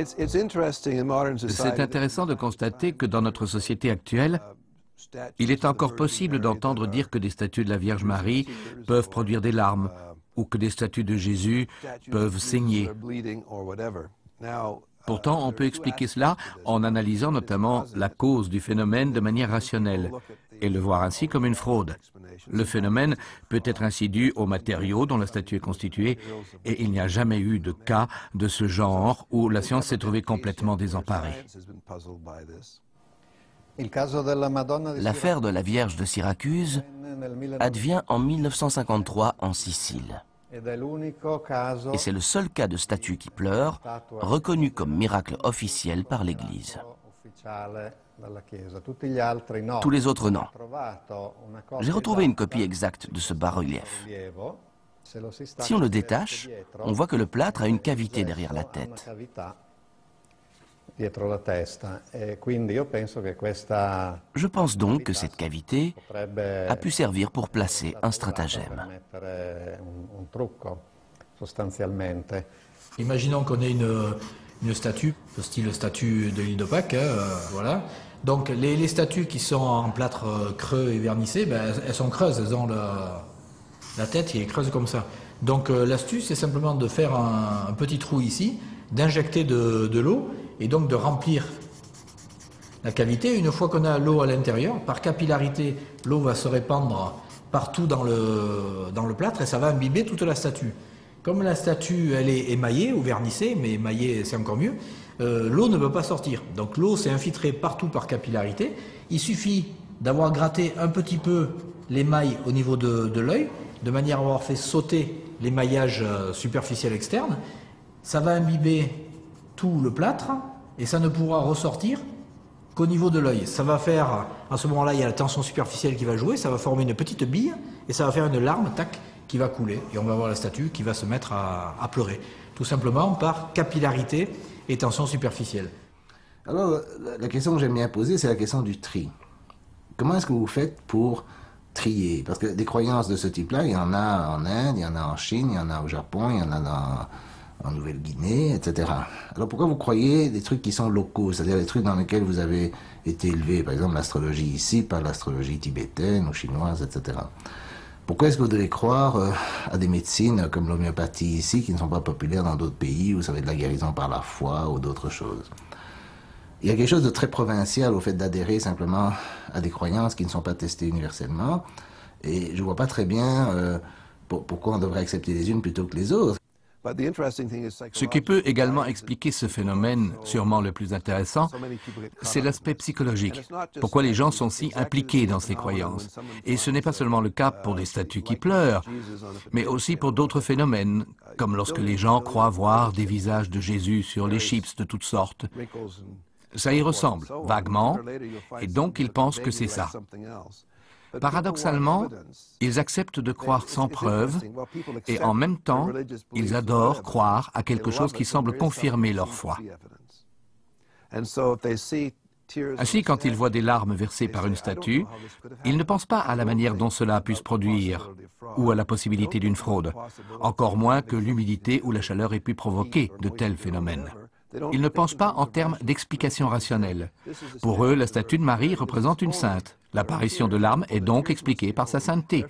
C'est intéressant de constater que dans notre société actuelle, il est encore possible d'entendre dire que des statues de la Vierge Marie peuvent produire des larmes ou que des statues de Jésus peuvent saigner. Pourtant, on peut expliquer cela en analysant notamment la cause du phénomène de manière rationnelle et le voir ainsi comme une fraude. Le phénomène peut être ainsi dû aux matériaux dont la statue est constituée et il n'y a jamais eu de cas de ce genre où la science s'est trouvée complètement désemparée. L'affaire de la Vierge de Syracuse advient en 1953 en Sicile. Et c'est le seul cas de statue qui pleure, reconnu comme miracle officiel par l'Église. Tous les autres, non. J'ai retrouvé une copie exacte de ce bas-relief. Si on le détache, on voit que le plâtre a une cavité derrière la tête. Je pense donc que cette cavité a pu servir pour placer un stratagème. Imaginons qu'on ait une statue, style statue de l'île de Pâques, voilà. Donc les statues qui sont en plâtre creux et vernissé, ben, elles sont creuses, elles ont la tête qui est creuse comme ça. Donc l'astuce, c'est simplement de faire un petit trou ici, d'injecter de l'eau et donc de remplir la cavité. Une fois qu'on a l'eau à l'intérieur, par capillarité, l'eau va se répandre partout dans le plâtre et ça va imbiber toute la statue. Comme la statue, elle est émaillée ou vernissée, mais émaillée c'est encore mieux, l'eau ne peut pas sortir. Donc l'eau s'est infiltrée partout par capillarité. Il suffit d'avoir gratté un petit peu l'émail au niveau de l'œil, de manière à avoir fait sauter l'émaillage superficiel externe. Ça va imbiber tout le plâtre et ça ne pourra ressortir qu'au niveau de l'œil. Ça va faire, à ce moment-là, il y a la tension superficielle qui va jouer, ça va former une petite bille et ça va faire une larme, tac, qui va couler. Et on va voir la statue qui va se mettre à pleurer. Tout simplement par capillarité et tension superficielle. Alors, la question que j'aime bien poser, c'est la question du tri. Comment est-ce que vous faites pour trier? Parce que des croyances de ce type-là, il y en a en Inde, il y en a en Chine, il y en a au Japon, il y en a en Nouvelle-Guinée, etc. Alors pourquoi vous croyez des trucs qui sont locaux, c'est-à-dire des trucs dans lesquels vous avez été élevé, par exemple l'astrologie ici, pas l'astrologie tibétaine ou chinoise, etc. Pourquoi est-ce que vous devez croire à des médecines comme l'homéopathie ici, qui ne sont pas populaires dans d'autres pays où ça va être de la guérison par la foi ou d'autres choses? Il y a quelque chose de très provincial au fait d'adhérer simplement à des croyances qui ne sont pas testées universellement, et je ne vois pas très bien pourquoi on devrait accepter les unes plutôt que les autres. Ce qui peut également expliquer ce phénomène, sûrement le plus intéressant, c'est l'aspect psychologique. Pourquoi les gens sont si impliqués dans ces croyances. Et ce n'est pas seulement le cas pour des statues qui pleurent, mais aussi pour d'autres phénomènes, comme lorsque les gens croient voir des visages de Jésus sur les chips de toutes sortes. Ça y ressemble, vaguement, et donc ils pensent que c'est ça. Paradoxalement, ils acceptent de croire sans preuve et en même temps, ils adorent croire à quelque chose qui semble confirmer leur foi. Ainsi, quand ils voient des larmes versées par une statue, ils ne pensent pas à la manière dont cela a pu se produire ou à la possibilité d'une fraude, encore moins que l'humidité ou la chaleur aient pu provoquer de tels phénomènes. Ils ne pensent pas en termes d'explication rationnelle. Pour eux, la statue de Marie représente une sainte. L'apparition de larmes est donc expliquée par sa sainteté.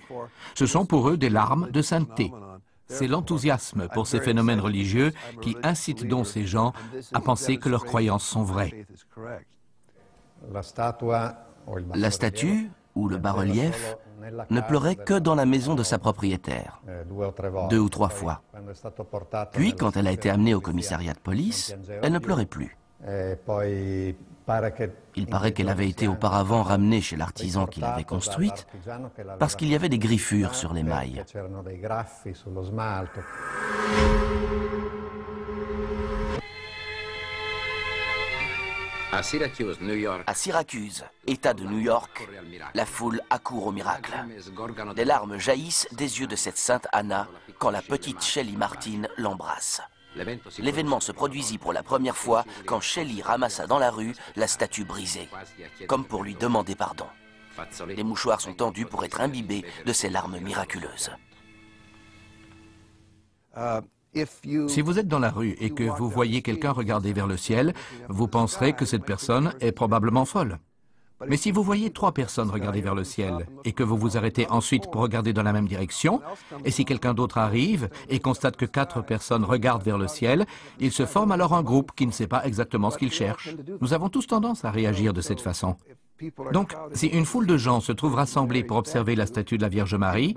Ce sont pour eux des larmes de sainteté. C'est l'enthousiasme pour ces phénomènes religieux qui incite donc ces gens à penser que leurs croyances sont vraies. La statue ou le bas-relief ne pleurait que dans la maison de sa propriétaire, 2 ou 3 fois. Puis, quand elle a été amenée au commissariat de police, elle ne pleurait plus. Il paraît qu'elle avait été auparavant ramenée chez l'artisan qui l'avait construite parce qu'il y avait des griffures sur les mailles. À Syracuse, État de New York, la foule accourt au miracle. Des larmes jaillissent des yeux de cette sainte Anna quand la petite Shelley Martin l'embrasse. L'événement se produisit pour la première fois quand Shelley ramassa dans la rue la statue brisée, comme pour lui demander pardon. Les mouchoirs sont tendus pour être imbibés de ces larmes miraculeuses. Si vous êtes dans la rue et que vous voyez quelqu'un regarder vers le ciel, vous penserez que cette personne est probablement folle. Mais si vous voyez 3 personnes regarder vers le ciel et que vous vous arrêtez ensuite pour regarder dans la même direction, et si quelqu'un d'autre arrive et constate que 4 personnes regardent vers le ciel, il se forme alors un groupe qui ne sait pas exactement ce qu'il cherche. Nous avons tous tendance à réagir de cette façon. Donc, si une foule de gens se trouve rassemblée pour observer la statue de la Vierge Marie,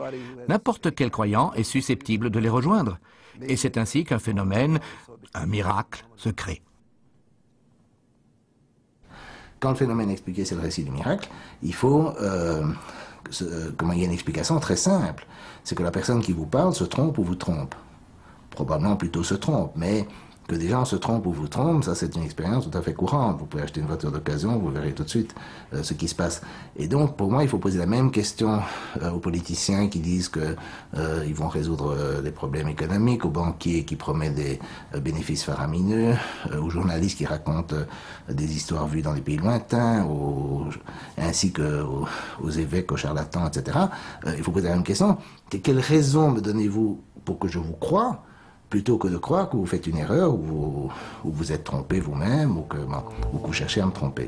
n'importe quel croyant est susceptible de les rejoindre. Et c'est ainsi qu'un phénomène, un miracle, se crée. Quand le phénomène expliqué, c'est le récit du miracle, il faut il y a une explication très simple. C'est que la personne qui vous parle se trompe ou vous trompe. Probablement plutôt se trompe, mais que des gens se trompent ou vous trompent, ça c'est une expérience tout à fait courante. Vous pouvez acheter une voiture d'occasion, vous verrez tout de suite ce qui se passe. Et donc, pour moi, il faut poser la même question aux politiciens qui disent que ils vont résoudre les problèmes économiques, aux banquiers qui promettent des bénéfices faramineux, aux journalistes qui racontent des histoires vues dans des pays lointains, ainsi qu'aux évêques, aux charlatans, etc. Il faut poser la même question. Quelle raison me donnez-vous pour que je vous croie, plutôt que de croire que vous faites une erreur ou vous êtes trompé vous-même ou que vous cherchez à me tromper.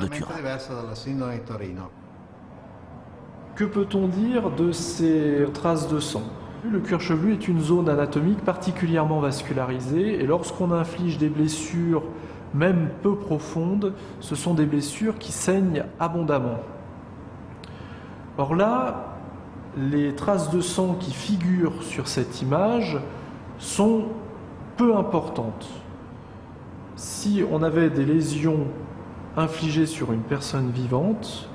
de Turin. Que peut-on dire de ces traces de sang? Le cuir chevelu est une zone anatomique particulièrement vascularisée et lorsqu'on inflige des blessures, même peu profondes, ce sont des blessures qui saignent abondamment. Or là, les traces de sang qui figurent sur cette image sont peu importantes. Si on avait des lésions infligées sur une personne vivante,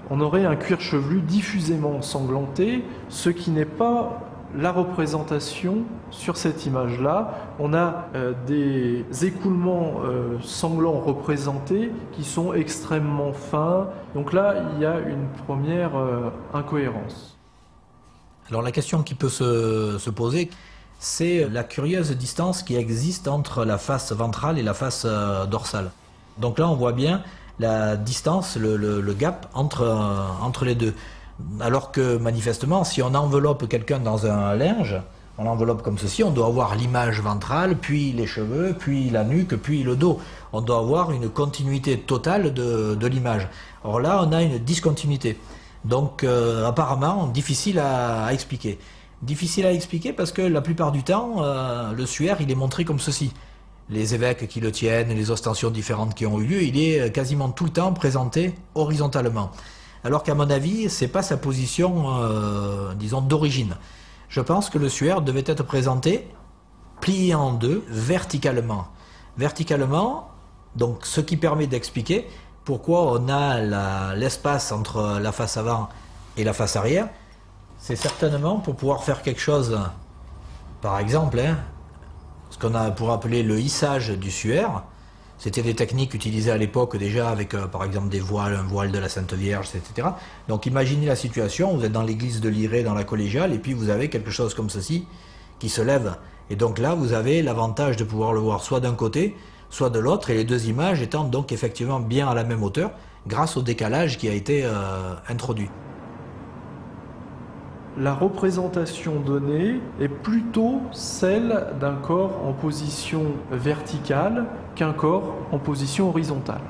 on aurait un cuir chevelu diffusément ensanglanté, ce qui n'est pas la représentation sur cette image-là. On a des écoulements sanglants représentés qui sont extrêmement fins. Donc là, il y a une première incohérence. Alors la question qui peut se poser, c'est la curieuse distance qui existe entre la face ventrale et la face dorsale. Donc là, on voit bien la distance, le gap entre les deux. Alors que manifestement, si on enveloppe quelqu'un dans un linge, on l'enveloppe comme ceci, on doit avoir l'image ventrale, puis les cheveux, puis la nuque, puis le dos. On doit avoir une continuité totale de l'image. Or là, on a une discontinuité. Donc apparemment, difficile à expliquer. Difficile à expliquer parce que la plupart du temps, le suaire, il est montré comme ceci. Les évêques qui le tiennent, les ostensions différentes qui ont eu lieu, il est quasiment tout le temps présenté horizontalement. Alors qu'à mon avis, ce n'est pas sa position, disons, d'origine. Je pense que le suaire devait être présenté plié en deux, verticalement. Verticalement, donc ce qui permet d'expliquer pourquoi on a l'espace entre la face avant et la face arrière. C'est certainement pour pouvoir faire quelque chose, par exemple, ce qu'on a pour appeler le hissage du suaire. C'était des techniques utilisées à l'époque déjà avec, par exemple, des voiles, un voile de la Sainte Vierge, etc. Donc imaginez la situation, vous êtes dans l'église de Lirey, dans la collégiale, et puis vous avez quelque chose comme ceci qui se lève. Et donc là, vous avez l'avantage de pouvoir le voir soit d'un côté, soit de l'autre, et les deux images étant donc effectivement bien à la même hauteur, grâce au décalage qui a été introduit. La représentation donnée est plutôt celle d'un corps en position verticale qu'un corps en position horizontale.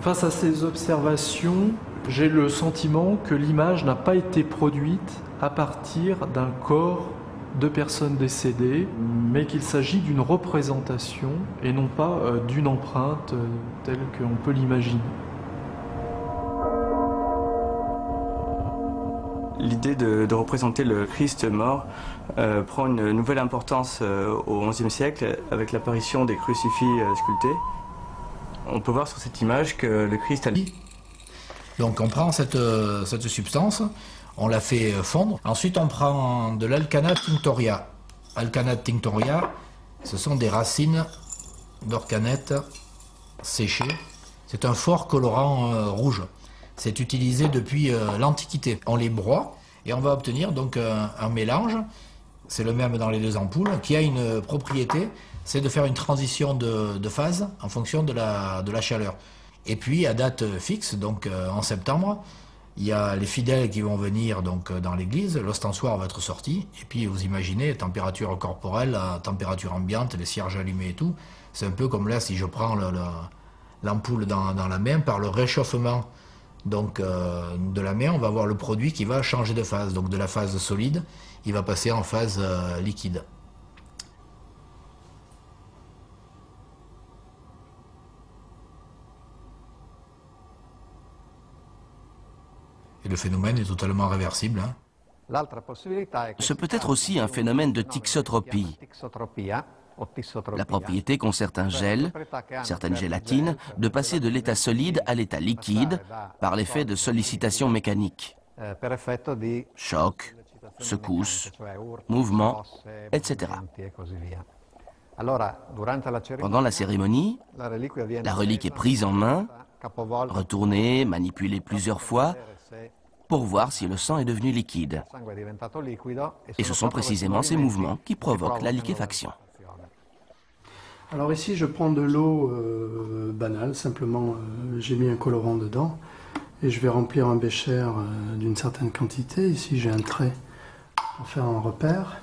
Face à ces observations, j'ai le sentiment que l'image n'a pas été produite à partir d'un corps de personnes décédées, mais qu'il s'agit d'une représentation et non pas d'une empreinte telle qu'on peut l'imaginer. L'idée de représenter le Christ mort prend une nouvelle importance au XIe siècle avec l'apparition des crucifix sculptés. On peut voir sur cette image que le Christ a... Donc on prend cette substance, on la fait fondre. Ensuite on prend de l'Alcana tinctoria. Alcana tinctoria, ce sont des racines d'orcanette séchées. C'est un fort colorant rouge. C'est utilisé depuis l'Antiquité. On les broie et on va obtenir donc un mélange, c'est le même dans les deux ampoules, qui a une propriété, c'est de faire une transition de phase en fonction de la chaleur. Et puis à date fixe, donc en septembre, il y a les fidèles qui vont venir donc dans l'église, l'ostensoir va être sorti, et puis vous imaginez, température corporelle, température ambiante, les cierges allumés et tout, c'est un peu comme là si je prends l'ampoule dans la main, par le réchauffement donc de la main, on va avoir le produit qui va changer de phase. Donc de la phase solide, il va passer en phase liquide. Et le phénomène est totalement réversible. Ce peut être aussi un phénomène de thixotropie. La propriété qu'ont certains gels, certaines gélatines, de passer de l'état solide à l'état liquide par l'effet de sollicitation mécanique. Choc, secousse, mouvement, etc. Pendant la cérémonie, la relique est prise en main, retournée, manipulée plusieurs fois, pour voir si le sang est devenu liquide. Et ce sont précisément ces mouvements qui provoquent la liquéfaction. Alors ici, je prends de l'eau banale, simplement j'ai mis un colorant dedans et je vais remplir un bécher d'une certaine quantité. Ici, j'ai un trait pour faire un repère.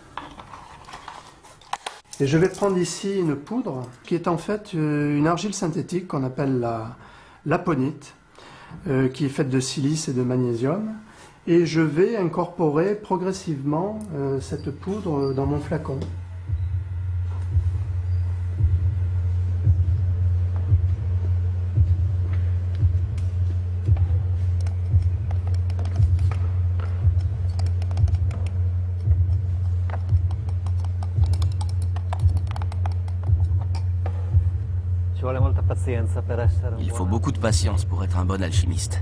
Et je vais prendre ici une poudre qui est en fait une argile synthétique qu'on appelle l'aponite. qui est faite de silice et de magnésium. Et je vais incorporer progressivement cette poudre dans mon flacon. Il faut beaucoup de patience pour être un bon alchimiste.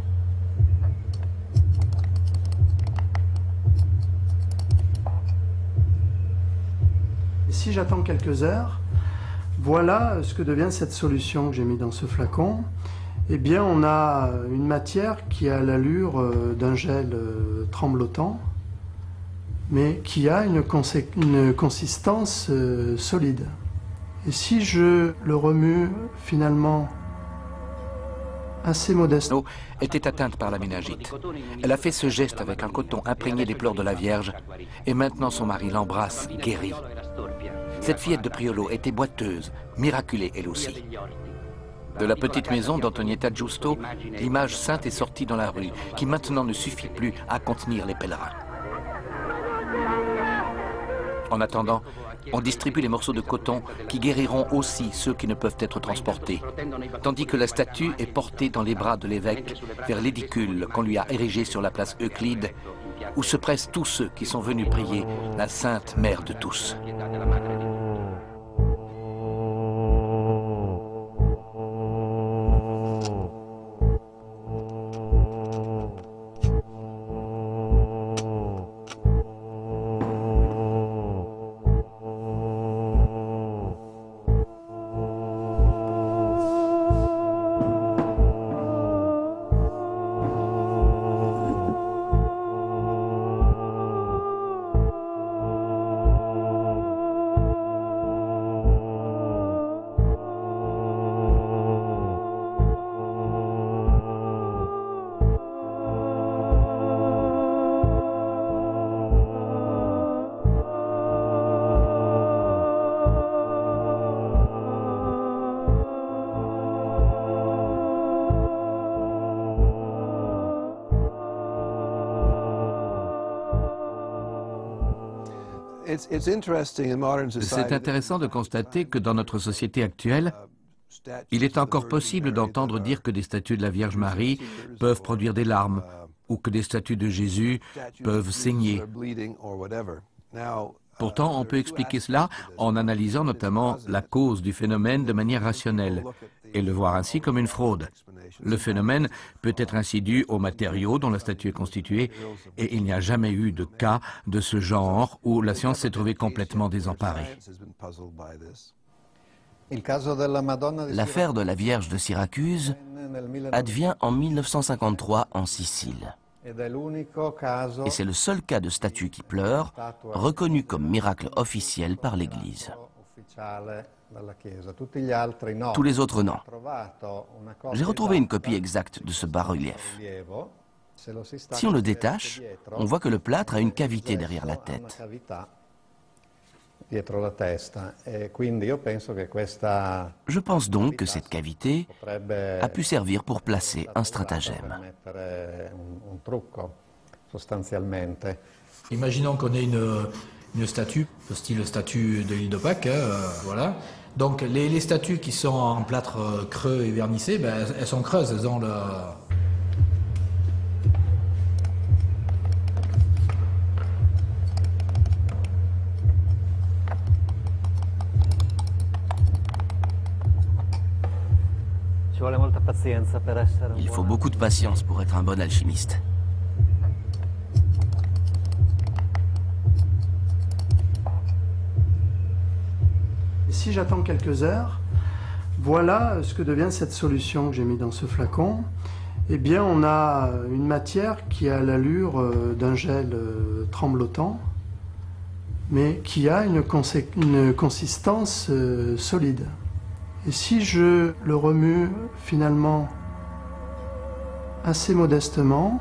Et si j'attends quelques heures, voilà ce que devient cette solution que j'ai mis dans ce flacon. Eh bien, on a une matière qui a l'allure d'un gel tremblotant, mais qui a une consistance solide. Et si je le remue finalement assez modestement... était atteinte par la méningite. Elle a fait ce geste avec un coton imprégné des pleurs de la Vierge et maintenant son mari l'embrasse, guérie. Cette fillette de Priolo était boiteuse, miraculée elle aussi. De la petite maison d'Antonietta Giusto, l'image sainte est sortie dans la rue, qui maintenant ne suffit plus à contenir les pèlerins. En attendant, on distribue les morceaux de coton qui guériront aussi ceux qui ne peuvent être transportés, tandis que la statue est portée dans les bras de l'évêque vers l'édicule qu'on lui a érigé sur la place Euclide, où se pressent tous ceux qui sont venus prier la Sainte Mère de tous. C'est intéressant de constater que dans notre société actuelle, il est encore possible d'entendre dire que des statues de la Vierge Marie peuvent produire des larmes ou que des statues de Jésus peuvent saigner. Pourtant, on peut expliquer cela en analysant notamment la cause du phénomène de manière rationnelle et le voir ainsi comme une fraude. Le phénomène peut être ainsi dû aux matériaux dont la statue est constituée et il n'y a jamais eu de cas de ce genre où la science s'est trouvée complètement désemparée. L'affaire de la Vierge de Syracuse advient en 1953 en Sicile. Et c'est le seul cas de statue qui pleure, reconnu comme miracle officiel par l'Église. Tous les autres, non. J'ai retrouvé une copie exacte de ce bas-relief. Si on le détache, on voit que le plâtre a une cavité derrière la tête. Je pense donc que cette cavité a pu servir pour placer un stratagème. Imaginons qu'on ait une statue, style statue de l'île de Pâques, voilà. Donc les statues qui sont en plâtre creux et vernissé, ben, elles sont creuses, elles ont le... Il faut beaucoup de patience pour être un bon alchimiste. Et si j'attends quelques heures, voilà ce que devient cette solution que j'ai mis dans ce flacon. Eh bien, on a une matière qui a l'allure d'un gel tremblotant, mais qui a une consistance solide. Et si je le remue finalement assez modestement,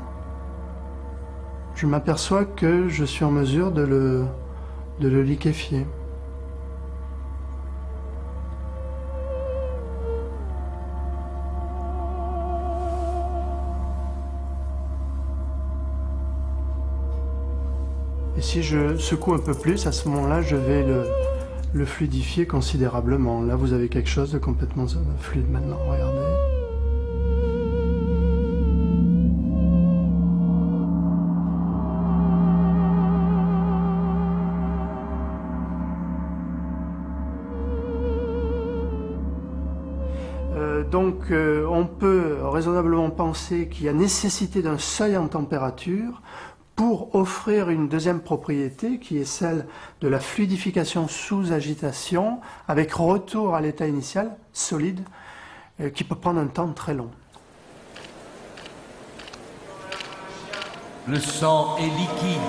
je m'aperçois que je suis en mesure de le liquéfier. Si je secoue un peu plus, à ce moment-là, je vais le fluidifier considérablement. Là, vous avez quelque chose de complètement fluide maintenant, regardez. Donc on peut raisonnablement penser qu'il y a nécessité d'un seuil en température pour offrir une deuxième propriété qui est celle de la fluidification sous agitation avec retour à l'état initial, solide, qui peut prendre un temps très long. Le sang est liquide.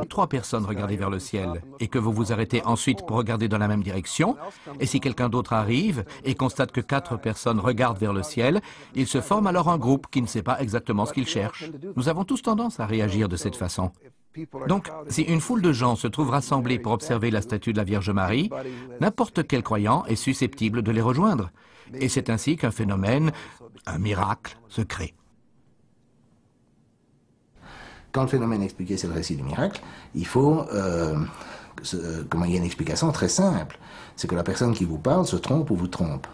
Trois personnes regardaient vers le ciel et que vous vous arrêtez ensuite pour regarder dans la même direction, et si quelqu'un d'autre arrive et constate que 4 personnes regardent vers le ciel, il se forme alors un groupe qui ne sait pas exactement ce qu'il cherche. Nous avons tous tendance à réagir de cette façon. Donc, si une foule de gens se trouve rassemblée pour observer la statue de la Vierge Marie, n'importe quel croyant est susceptible de les rejoindre. Et c'est ainsi qu'un phénomène, un miracle, se crée. Quand le phénomène expliqué, c'est le récit du miracle, il faut il y a une explication très simple. C'est que la personne qui vous parle se trompe ou vous trompe.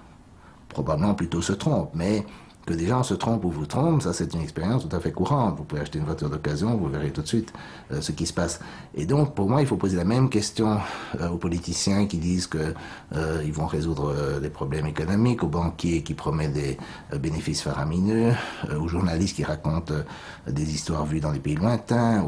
Probablement plutôt se trompe, mais que des gens se trompent ou vous trompent, ça c'est une expérience tout à fait courante. Vous pouvez acheter une voiture d'occasion, vous verrez tout de suite ce qui se passe. Et donc, pour moi, il faut poser la même question aux politiciens qui disent qu'ils vont résoudre les problèmes économiques, aux banquiers qui promettent des bénéfices faramineux, aux journalistes qui racontent des histoires vues dans des pays lointains,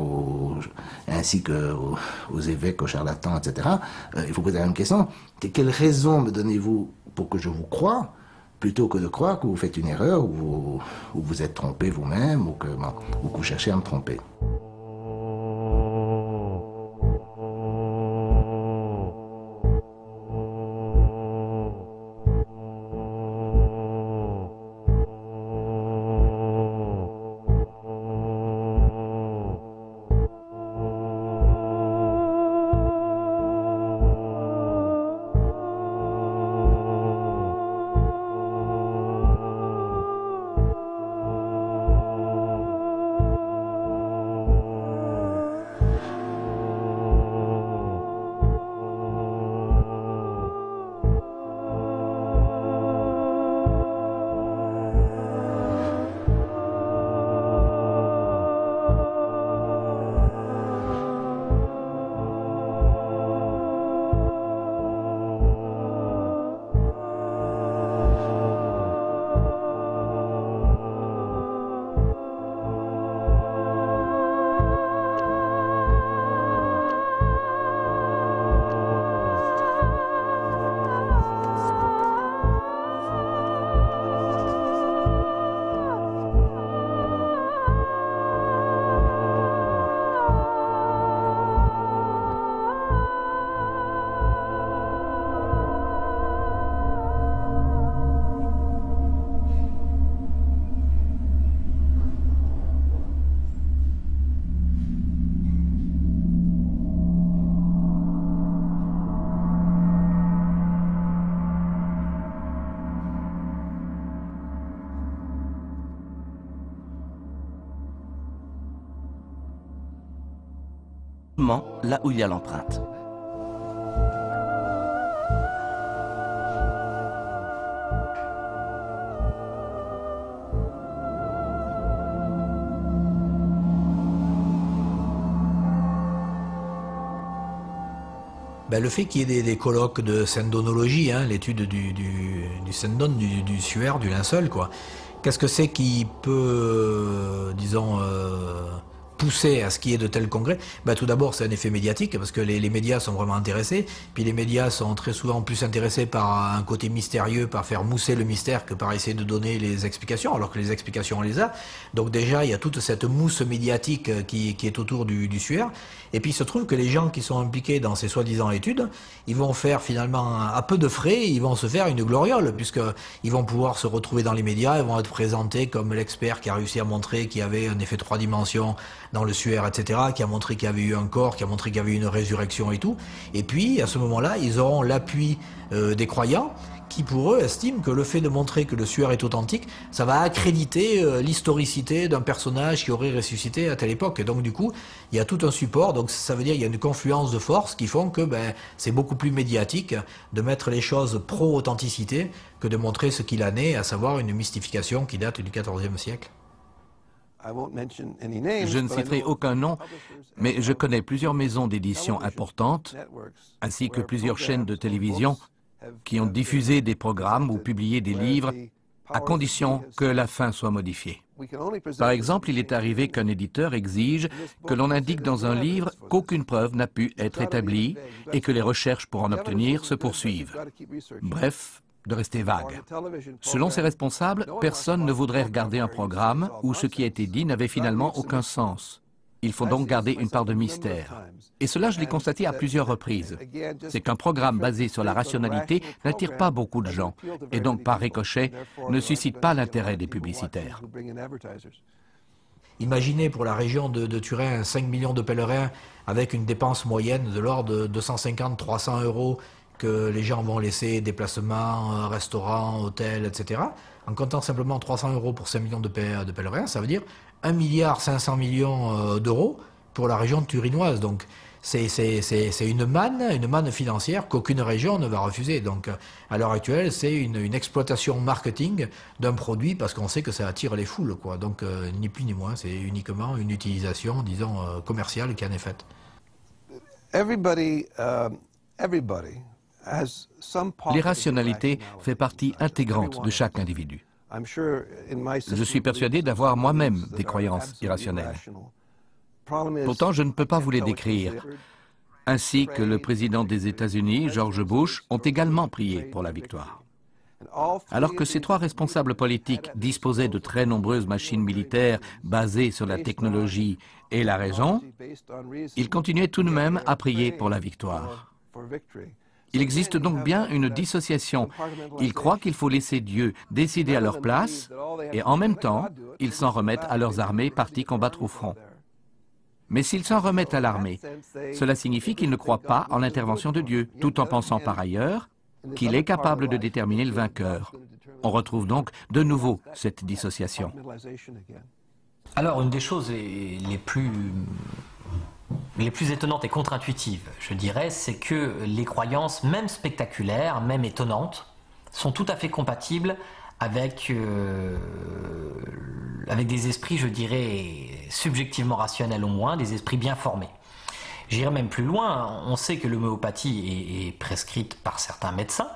ainsi qu'aux évêques, aux charlatans, etc. Il faut poser la même question. Quelle raison me donnez-vous pour que je vous croie, plutôt que de croire que vous faites une erreur ou vous êtes trompé vous-même ou que vous cherchez à me tromper. Là où il y a l'empreinte. Le fait qu'il y ait des colloques de syndonologie, hein, l'étude du syndone, du suaire, du linceul, quoi. Qu'est-ce que c'est qui peut, disons, pousser à ce qu'il y ait de tels congrès? Tout d'abord, c'est un effet médiatique, parce que les médias sont vraiment intéressés, puis les médias sont très souvent plus intéressés par un côté mystérieux, par faire mousser le mystère, que par essayer de donner les explications, alors que les explications, on les a. Donc déjà, il y a toute cette mousse médiatique qui est autour du suaire. Et puis il se trouve que les gens qui sont impliqués dans ces soi-disant études, ils vont faire finalement, à peu de frais, ils vont se faire une gloriole, puisqu'ils vont pouvoir se retrouver dans les médias, ils vont être présentés comme l'expert qui a réussi à montrer qu'il y avait un effet 3 dimensions dans le suaire, etc., qui a montré qu'il y avait eu un corps, qui a montré qu'il y avait eu une résurrection et tout. Et puis, à ce moment-là, ils auront l'appui des croyants, qui pour eux estiment que le fait de montrer que le suaire est authentique, ça va accréditer l'historicité d'un personnage qui aurait ressuscité à telle époque. Et donc du coup, il y a tout un support, donc ça veut dire qu'il y a une confluence de forces qui font que c'est beaucoup plus médiatique de mettre les choses pro-authenticité que de montrer ce qu'il en est, à savoir une mystification qui date du XIVe siècle. Je ne citerai aucun nom, mais je connais plusieurs maisons d'édition importantes, ainsi que plusieurs chaînes de télévision qui ont diffusé des programmes ou publié des livres à condition que la fin soit modifiée. Par exemple, il est arrivé qu'un éditeur exige que l'on indique dans un livre qu'aucune preuve n'a pu être établie et que les recherches pour en obtenir se poursuivent. Bref, de rester vague. Selon ces responsables, personne ne voudrait regarder un programme où ce qui a été dit n'avait finalement aucun sens. Il faut donc garder une part de mystère. Et cela, je l'ai constaté à plusieurs reprises. C'est qu'un programme basé sur la rationalité n'attire pas beaucoup de gens, et donc par ricochet, ne suscite pas l'intérêt des publicitaires. Imaginez pour la région de Turin 5 millions de pèlerins avec une dépense moyenne de l'ordre de 250-300 € que les gens vont laisser, déplacements, restaurants, hôtels, etc. En comptant simplement 300 € pour 5 millions de pèlerins, ça veut dire 1,5 milliard d'euros pour la région turinoise. Donc c'est une manne financière qu'aucune région ne va refuser. Donc à l'heure actuelle, c'est une exploitation marketing d'un produit parce qu'on sait que ça attire les foules, quoi. Donc ni plus ni moins, c'est uniquement une utilisation, disons, commerciale qui en est faite. L'irrationalité fait partie intégrante de chaque individu. Je suis persuadé d'avoir moi-même des croyances irrationnelles. Pourtant, je ne peux pas vous les décrire. Ainsi que le président des États-Unis, George Bush, ont également prié pour la victoire. Alors que ces trois responsables politiques disposaient de très nombreuses machines militaires basées sur la technologie et la raison, ils continuaient tout de même à prier pour la victoire. Il existe donc bien une dissociation. Ils croient qu'il faut laisser Dieu décider à leur place et en même temps, ils s'en remettent à leurs armées parties combattre au front. Mais s'ils s'en remettent à l'armée, cela signifie qu'ils ne croient pas en l'intervention de Dieu, tout en pensant par ailleurs qu'il est capable de déterminer le vainqueur. On retrouve donc de nouveau cette dissociation. Alors, une des choses les plus étonnantes et contre-intuitives, je dirais, c'est que les croyances, même spectaculaires, même étonnantes, sont tout à fait compatibles avec des esprits, je dirais, subjectivement rationnels au moins, des esprits bien formés. J'irai même plus loin, on sait que l'homéopathie est prescrite par certains médecins.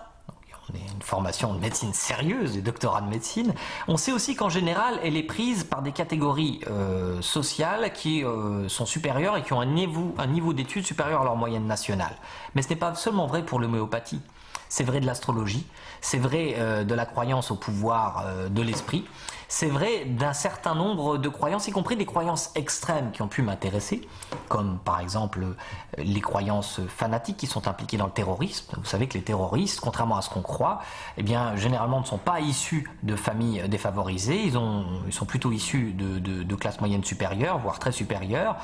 On a une formation de médecine sérieuse, des doctorats de médecine. On sait aussi qu'en général, elle est prise par des catégories sociales qui sont supérieures et qui ont un niveau d'études supérieur à leur moyenne nationale. Mais ce n'est pas seulement vrai pour l'homéopathie. C'est vrai de l'astrologie, c'est vrai de la croyance au pouvoir de l'esprit, c'est vrai d'un certain nombre de croyances, y compris des croyances extrêmes qui ont pu m'intéresser, comme par exemple les croyances fanatiques qui sont impliquées dans le terrorisme. Vous savez que les terroristes, contrairement à ce qu'on croit, eh bien, généralement ne sont pas issus de familles défavorisées, ils sont plutôt issus de classes moyennes supérieures, voire très supérieures,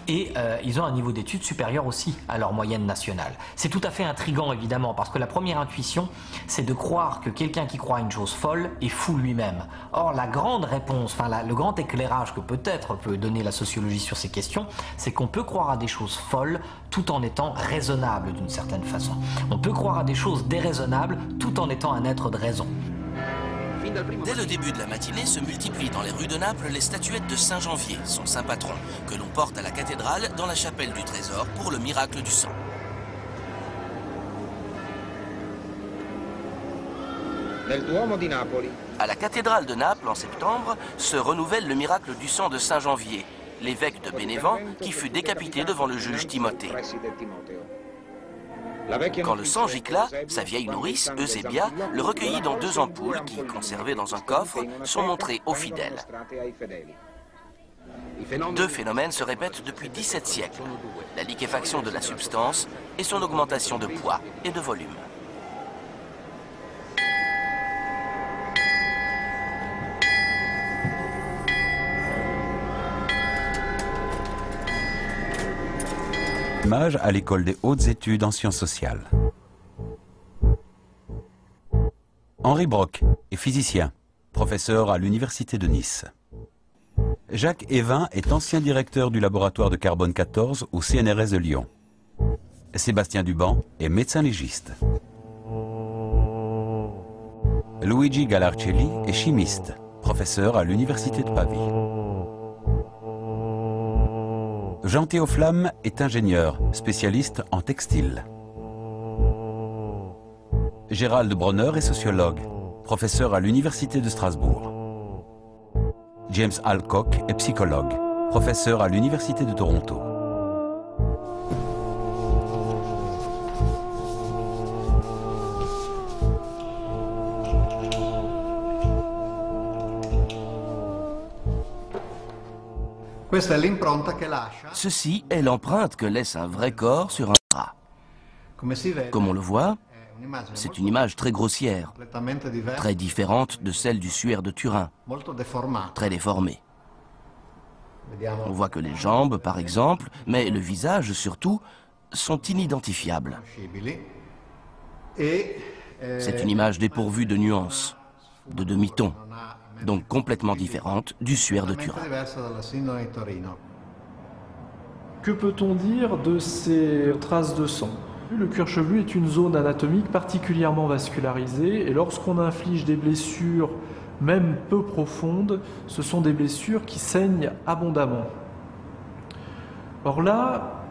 et ils ont un niveau d'études supérieur aussi à leur moyenne nationale. C'est tout à fait intriguant évidemment, parce que la première intuition, c'est de croire que quelqu'un qui croit une chose folle est fou lui-même. Or, la grande réponse, le grand éclairage que peut-être peut donner la sociologie sur ces questions, c'est qu'on peut croire à des choses folles tout en étant raisonnable d'une certaine façon. On peut croire à des choses déraisonnables tout en étant un être de raison. Dès le début de la matinée se multiplient dans les rues de Naples les statuettes de Saint Janvier, son saint patron, que l'on porte à la cathédrale dans la chapelle du Trésor pour le miracle du sang. À la cathédrale de Naples, en septembre, se renouvelle le miracle du sang de Saint Janvier, l'évêque de Bénévent qui fut décapité devant le juge Timothée. Quand le sang gicla, sa vieille nourrice, Eusébia, le recueillit dans 2 ampoules qui, conservées dans un coffre, sont montrées aux fidèles. 2 phénomènes se répètent depuis 17 siècles, la liquéfaction de la substance et son augmentation de poids et de volume. Image à l'école des hautes études en sciences sociales. Henri Brock est physicien, professeur à l'université de Nice. Jacques Évin est ancien directeur du laboratoire de carbone 14 au CNRS de Lyon. Sébastien Duban est médecin légiste. Luigi Galarcelli est chimiste, professeur à l'université de Pavie. Jean Théoflamme est ingénieur, spécialiste en textile. Gérald Bronner est sociologue, professeur à l'université de Strasbourg. James Alcock est psychologue, professeur à l'université de Toronto. Ceci est l'empreinte que laisse un vrai corps sur un drap. Comme on le voit, c'est une image très grossière, très différente de celle du suaire de Turin, très déformée. On voit que les jambes, par exemple, mais le visage surtout, sont inidentifiables. C'est une image dépourvue de nuances, de demi-ton, donc complètement différente du suaire de Turin. Que peut-on dire de ces traces de sang? Le cuir chevelu est une zone anatomique particulièrement vascularisée et lorsqu'on inflige des blessures, même peu profondes, ce sont des blessures qui saignent abondamment. Or là,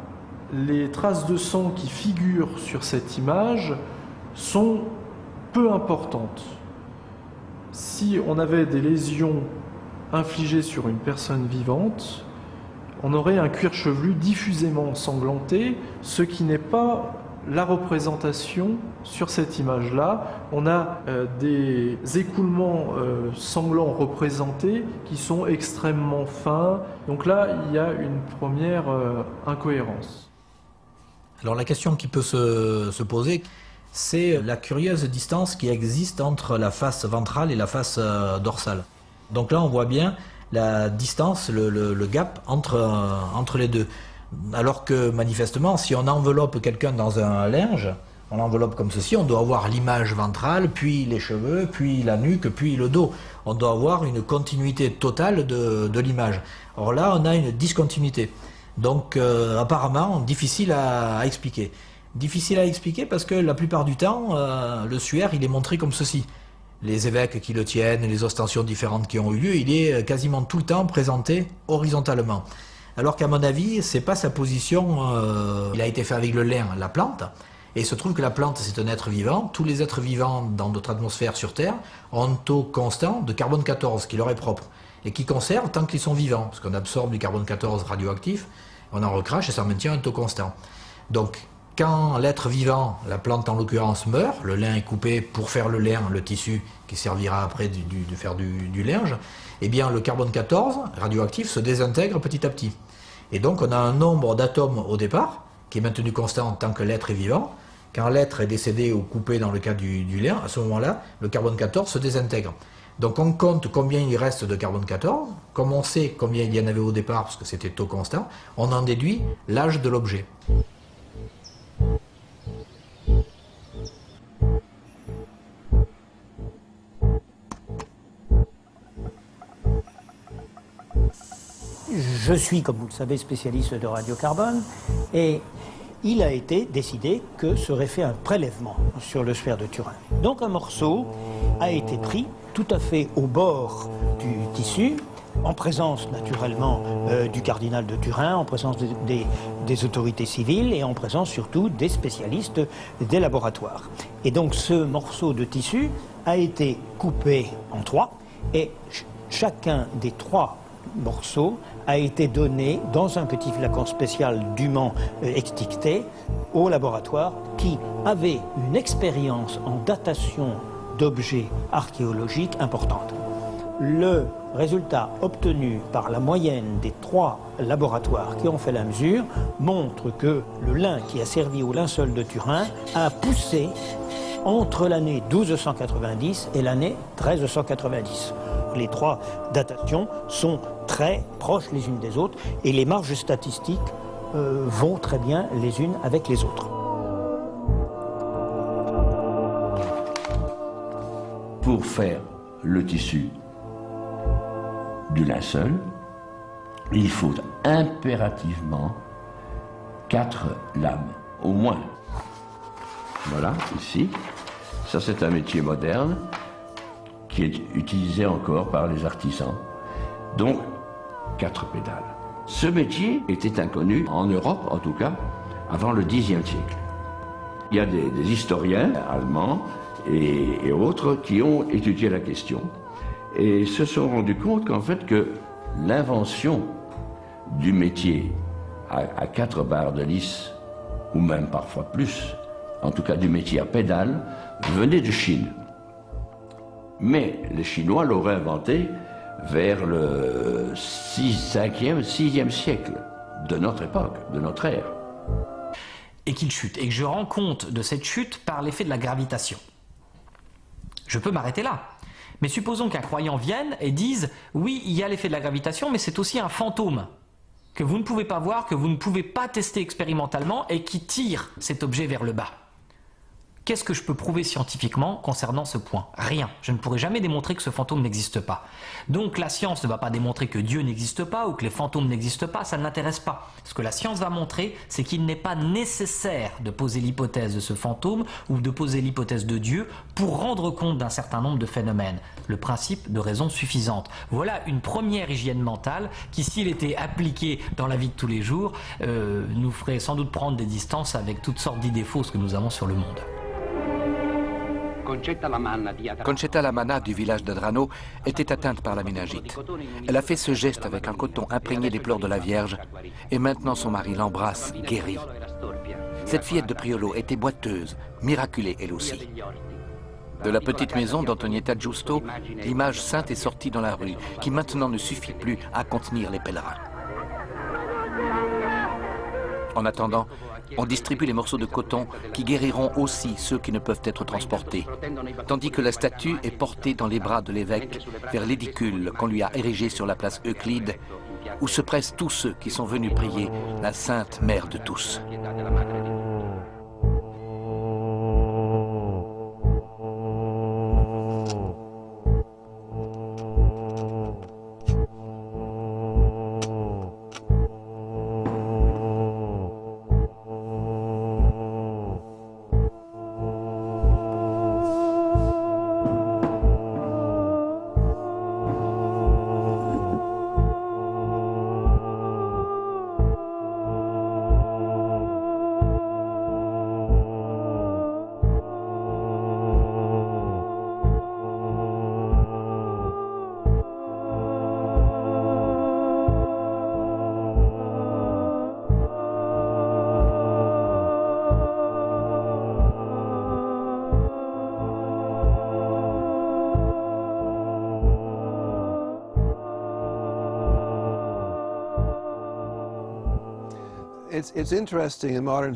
les traces de sang qui figurent sur cette image sont peu importantes. Si on avait des lésions infligées sur une personne vivante, on aurait un cuir chevelu diffusément ensanglanté, ce qui n'est pas la représentation sur cette image-là. On a des écoulements sanglants représentés qui sont extrêmement fins. Donc là, il y a une première incohérence. Alors la question qui peut se poser, c'est la curieuse distance qui existe entre la face ventrale et la face dorsale. Donc là, on voit bien la distance, le gap entre les deux. Alors que manifestement, si on enveloppe quelqu'un dans un linge, on l'enveloppe comme ceci, on doit avoir l'image ventrale, puis les cheveux, puis la nuque, puis le dos. On doit avoir une continuité totale de l'image. Or là, on a une discontinuité. Donc apparemment, difficile à expliquer. Difficile à expliquer parce que la plupart du temps, le suaire, il est montré comme ceci. Les évêques qui le tiennent, les ostensions différentes qui ont eu lieu, il est quasiment tout le temps présenté horizontalement. Alors qu'à mon avis, c'est pas sa position, il a été fait avec le lin, la plante, et il se trouve que la plante, c'est un être vivant. Tous les êtres vivants dans notre atmosphère sur Terre ont un taux constant de carbone 14, qui leur est propre, et qui conserve tant qu'ils sont vivants, parce qu'on absorbe du carbone 14 radioactif, on en recrache et ça maintient un taux constant. Donc, quand l'être vivant, la plante en l'occurrence, meurt, le lin est coupé pour faire le lin, le tissu qui servira après de faire du linge, eh bien le carbone 14 radioactif se désintègre petit à petit. Et donc on a un nombre d'atomes au départ qui est maintenu constant tant que l'être est vivant. Quand l'être est décédé ou coupé dans le cas du lin, à ce moment-là, le carbone 14 se désintègre. Donc on compte combien il reste de carbone 14, comme on sait combien il y en avait au départ parce que c'était taux constant, on en déduit l'âge de l'objet. Je suis, comme vous le savez, spécialiste de radiocarbone et il a été décidé que serait fait un prélèvement sur le suaire de Turin. Donc un morceau a été pris tout à fait au bord du tissu, en présence naturellement du cardinal de Turin, en présence des autorités civiles et en présence surtout des spécialistes des laboratoires. Et donc ce morceau de tissu a été coupé en 3 et chacun des 3 morceaux a été donné dans un petit flacon spécial dûment extincté au laboratoire qui avait une expérience en datation d'objets archéologiques importante. Le résultat obtenu par la moyenne des 3 laboratoires qui ont fait la mesure montre que le lin qui a servi au linceul de Turin a poussé entre l'année 1290 et l'année 1390. Les 3 datations sont très proches les unes des autres et les marges statistiques vont très bien les unes avec les autres. Pour faire le tissu du linceul, il faut impérativement 4 lames, au moins. Voilà, ici. Ça, c'est un métier moderne qui est utilisé encore par les artisans. Donc, 4 pédales. Ce métier était inconnu, en Europe en tout cas, avant le Xe siècle. Il y a des historiens allemands et autres qui ont étudié la question et se sont rendus compte qu'en fait que l'invention du métier à 4 barres de lisse, ou même parfois plus, en tout cas du métier à pédale, venait de Chine. Mais les Chinois l'auraient inventé vers le 5e, 6e siècle de notre époque, de notre ère. Et qu'il chute, et que je rends compte de cette chute par l'effet de la gravitation. Je peux m'arrêter là. Mais supposons qu'un croyant vienne et dise « Oui, il y a l'effet de la gravitation, mais c'est aussi un fantôme que vous ne pouvez pas voir, que vous ne pouvez pas tester expérimentalement et qui tire cet objet vers le bas. » Qu'est-ce que je peux prouver scientifiquement concernant ce point? Rien. Je ne pourrai jamais démontrer que ce fantôme n'existe pas. Donc la science ne va pas démontrer que Dieu n'existe pas ou que les fantômes n'existent pas, ça ne l'intéresse pas. Ce que la science va montrer, c'est qu'il n'est pas nécessaire de poser l'hypothèse de ce fantôme ou de poser l'hypothèse de Dieu pour rendre compte d'un certain nombre de phénomènes. Le principe de raison suffisante. Voilà une première hygiène mentale qui, s'il était appliqué dans la vie de tous les jours, nous ferait sans doute prendre des distances avec toutes sortes d'idées fausses que nous avons sur le monde. Concetta Lamanna du village d'Adrano était atteinte par la méningite. Elle a fait ce geste avec un coton imprégné des pleurs de la Vierge et maintenant son mari l'embrasse, guérie. Cette fillette de Priolo était boiteuse, miraculée elle aussi. De la petite maison d'Antonietta Giusto, l'image sainte est sortie dans la rue, qui maintenant ne suffit plus à contenir les pèlerins. En attendant, on distribue les morceaux de coton qui guériront aussi ceux qui ne peuvent être transportés, tandis que la statue est portée dans les bras de l'évêque vers l'édicule qu'on lui a érigé sur la place Euclide, où se pressent tous ceux qui sont venus prier la Sainte Mère de tous.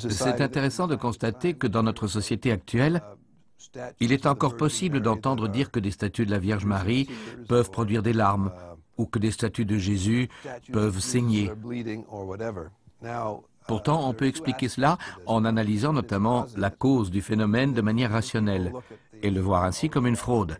C'est intéressant de constater que dans notre société actuelle, il est encore possible d'entendre dire que des statues de la Vierge Marie peuvent produire des larmes ou que des statues de Jésus peuvent saigner. Pourtant, on peut expliquer cela en analysant notamment la cause du phénomène de manière rationnelle et le voir ainsi comme une fraude.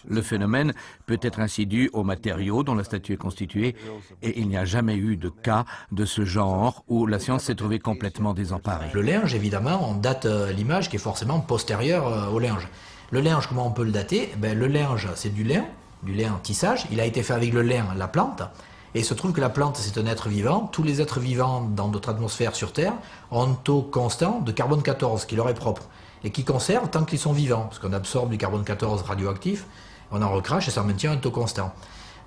Le phénomène peut être ainsi dû aux matériaux dont la statue est constituée et il n'y a jamais eu de cas de ce genre où la science s'est trouvée complètement désemparée. Le linge, évidemment, on date l'image qui est forcément postérieure au linge. Le linge, comment on peut le dater? Le linge, c'est du lin en tissage. Il a été fait avec le lin, la plante. Et il se trouve que la plante, c'est un être vivant. Tous les êtres vivants dans notre atmosphère sur Terre ont un taux constant de carbone 14, qui leur est propre. et qui conservent tant qu'ils sont vivants, parce qu'on absorbe du carbone 14 radioactif, on en recrache et ça maintient un taux constant.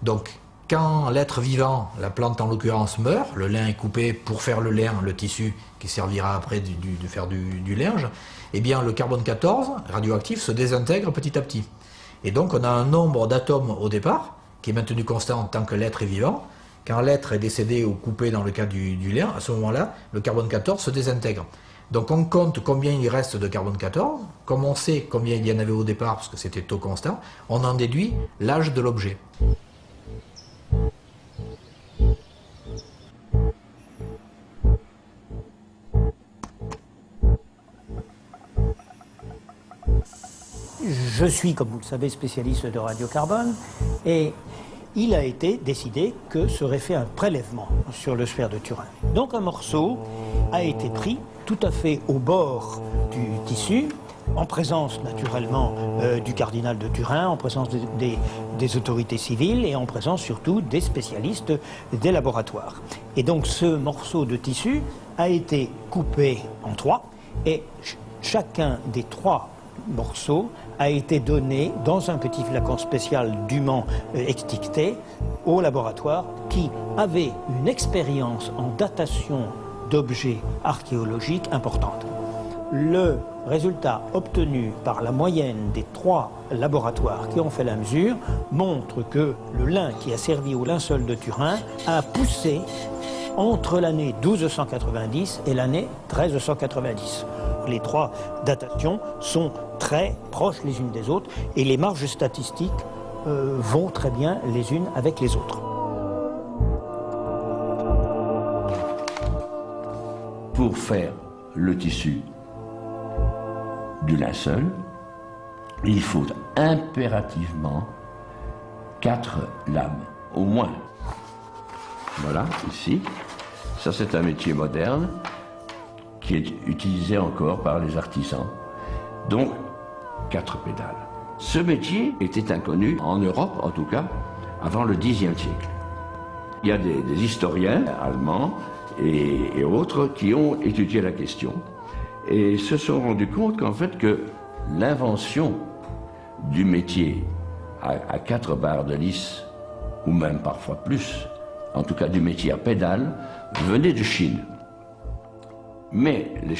Donc, quand l'être vivant, la plante en l'occurrence, meurt, le lin est coupé pour faire le lin, le tissu qui servira après de faire du linge, eh bien le carbone 14 radioactif se désintègre petit à petit. Et donc on a un nombre d'atomes au départ qui est maintenu constant tant que l'être est vivant. Quand l'être est décédé ou coupé dans le cas du lin, à ce moment-là, le carbone 14 se désintègre. Donc on compte combien il reste de carbone 14, comme on sait combien il y en avait au départ, parce que c'était taux constant, on en déduit l'âge de l'objet. Je suis, comme vous le savez, spécialiste de radiocarbone et il a été décidé que serait fait un prélèvement sur le sphère de Turin. Donc un morceau a été pris tout à fait au bord du tissu, en présence naturellement du cardinal de Turin, en présence des autorités civiles et en présence surtout des spécialistes des laboratoires. Et donc ce morceau de tissu a été coupé en trois et chacun des trois morceaux a été donné dans un petit flacon spécial dûment extincté au laboratoire qui avait une expérience en datation d'objets archéologiques importante. Le résultat obtenu par la moyenne des trois laboratoires qui ont fait la mesure montre que le lin qui a servi au linceul de Turin a poussé entre l'année 1290 et l'année 1390. Les trois datations sont très proches les unes des autres et les marges statistiques vont très bien les unes avec les autres. Pour faire le tissu du linceul, il faut impérativement 4 lames, au moins. Voilà, ici. Ça, c'est un métier moderne qui est utilisé encore par les artisans. Donc, 4 pédales. Ce métier était inconnu, en Europe en tout cas, avant le Xe siècle. Il y a des historiens allemands et autres qui ont étudié la question et se sont rendus compte qu'en fait que l'invention du métier à 4 barres de lisse, ou même parfois plus, en tout cas du métier à pédales, venait de Chine. Mais les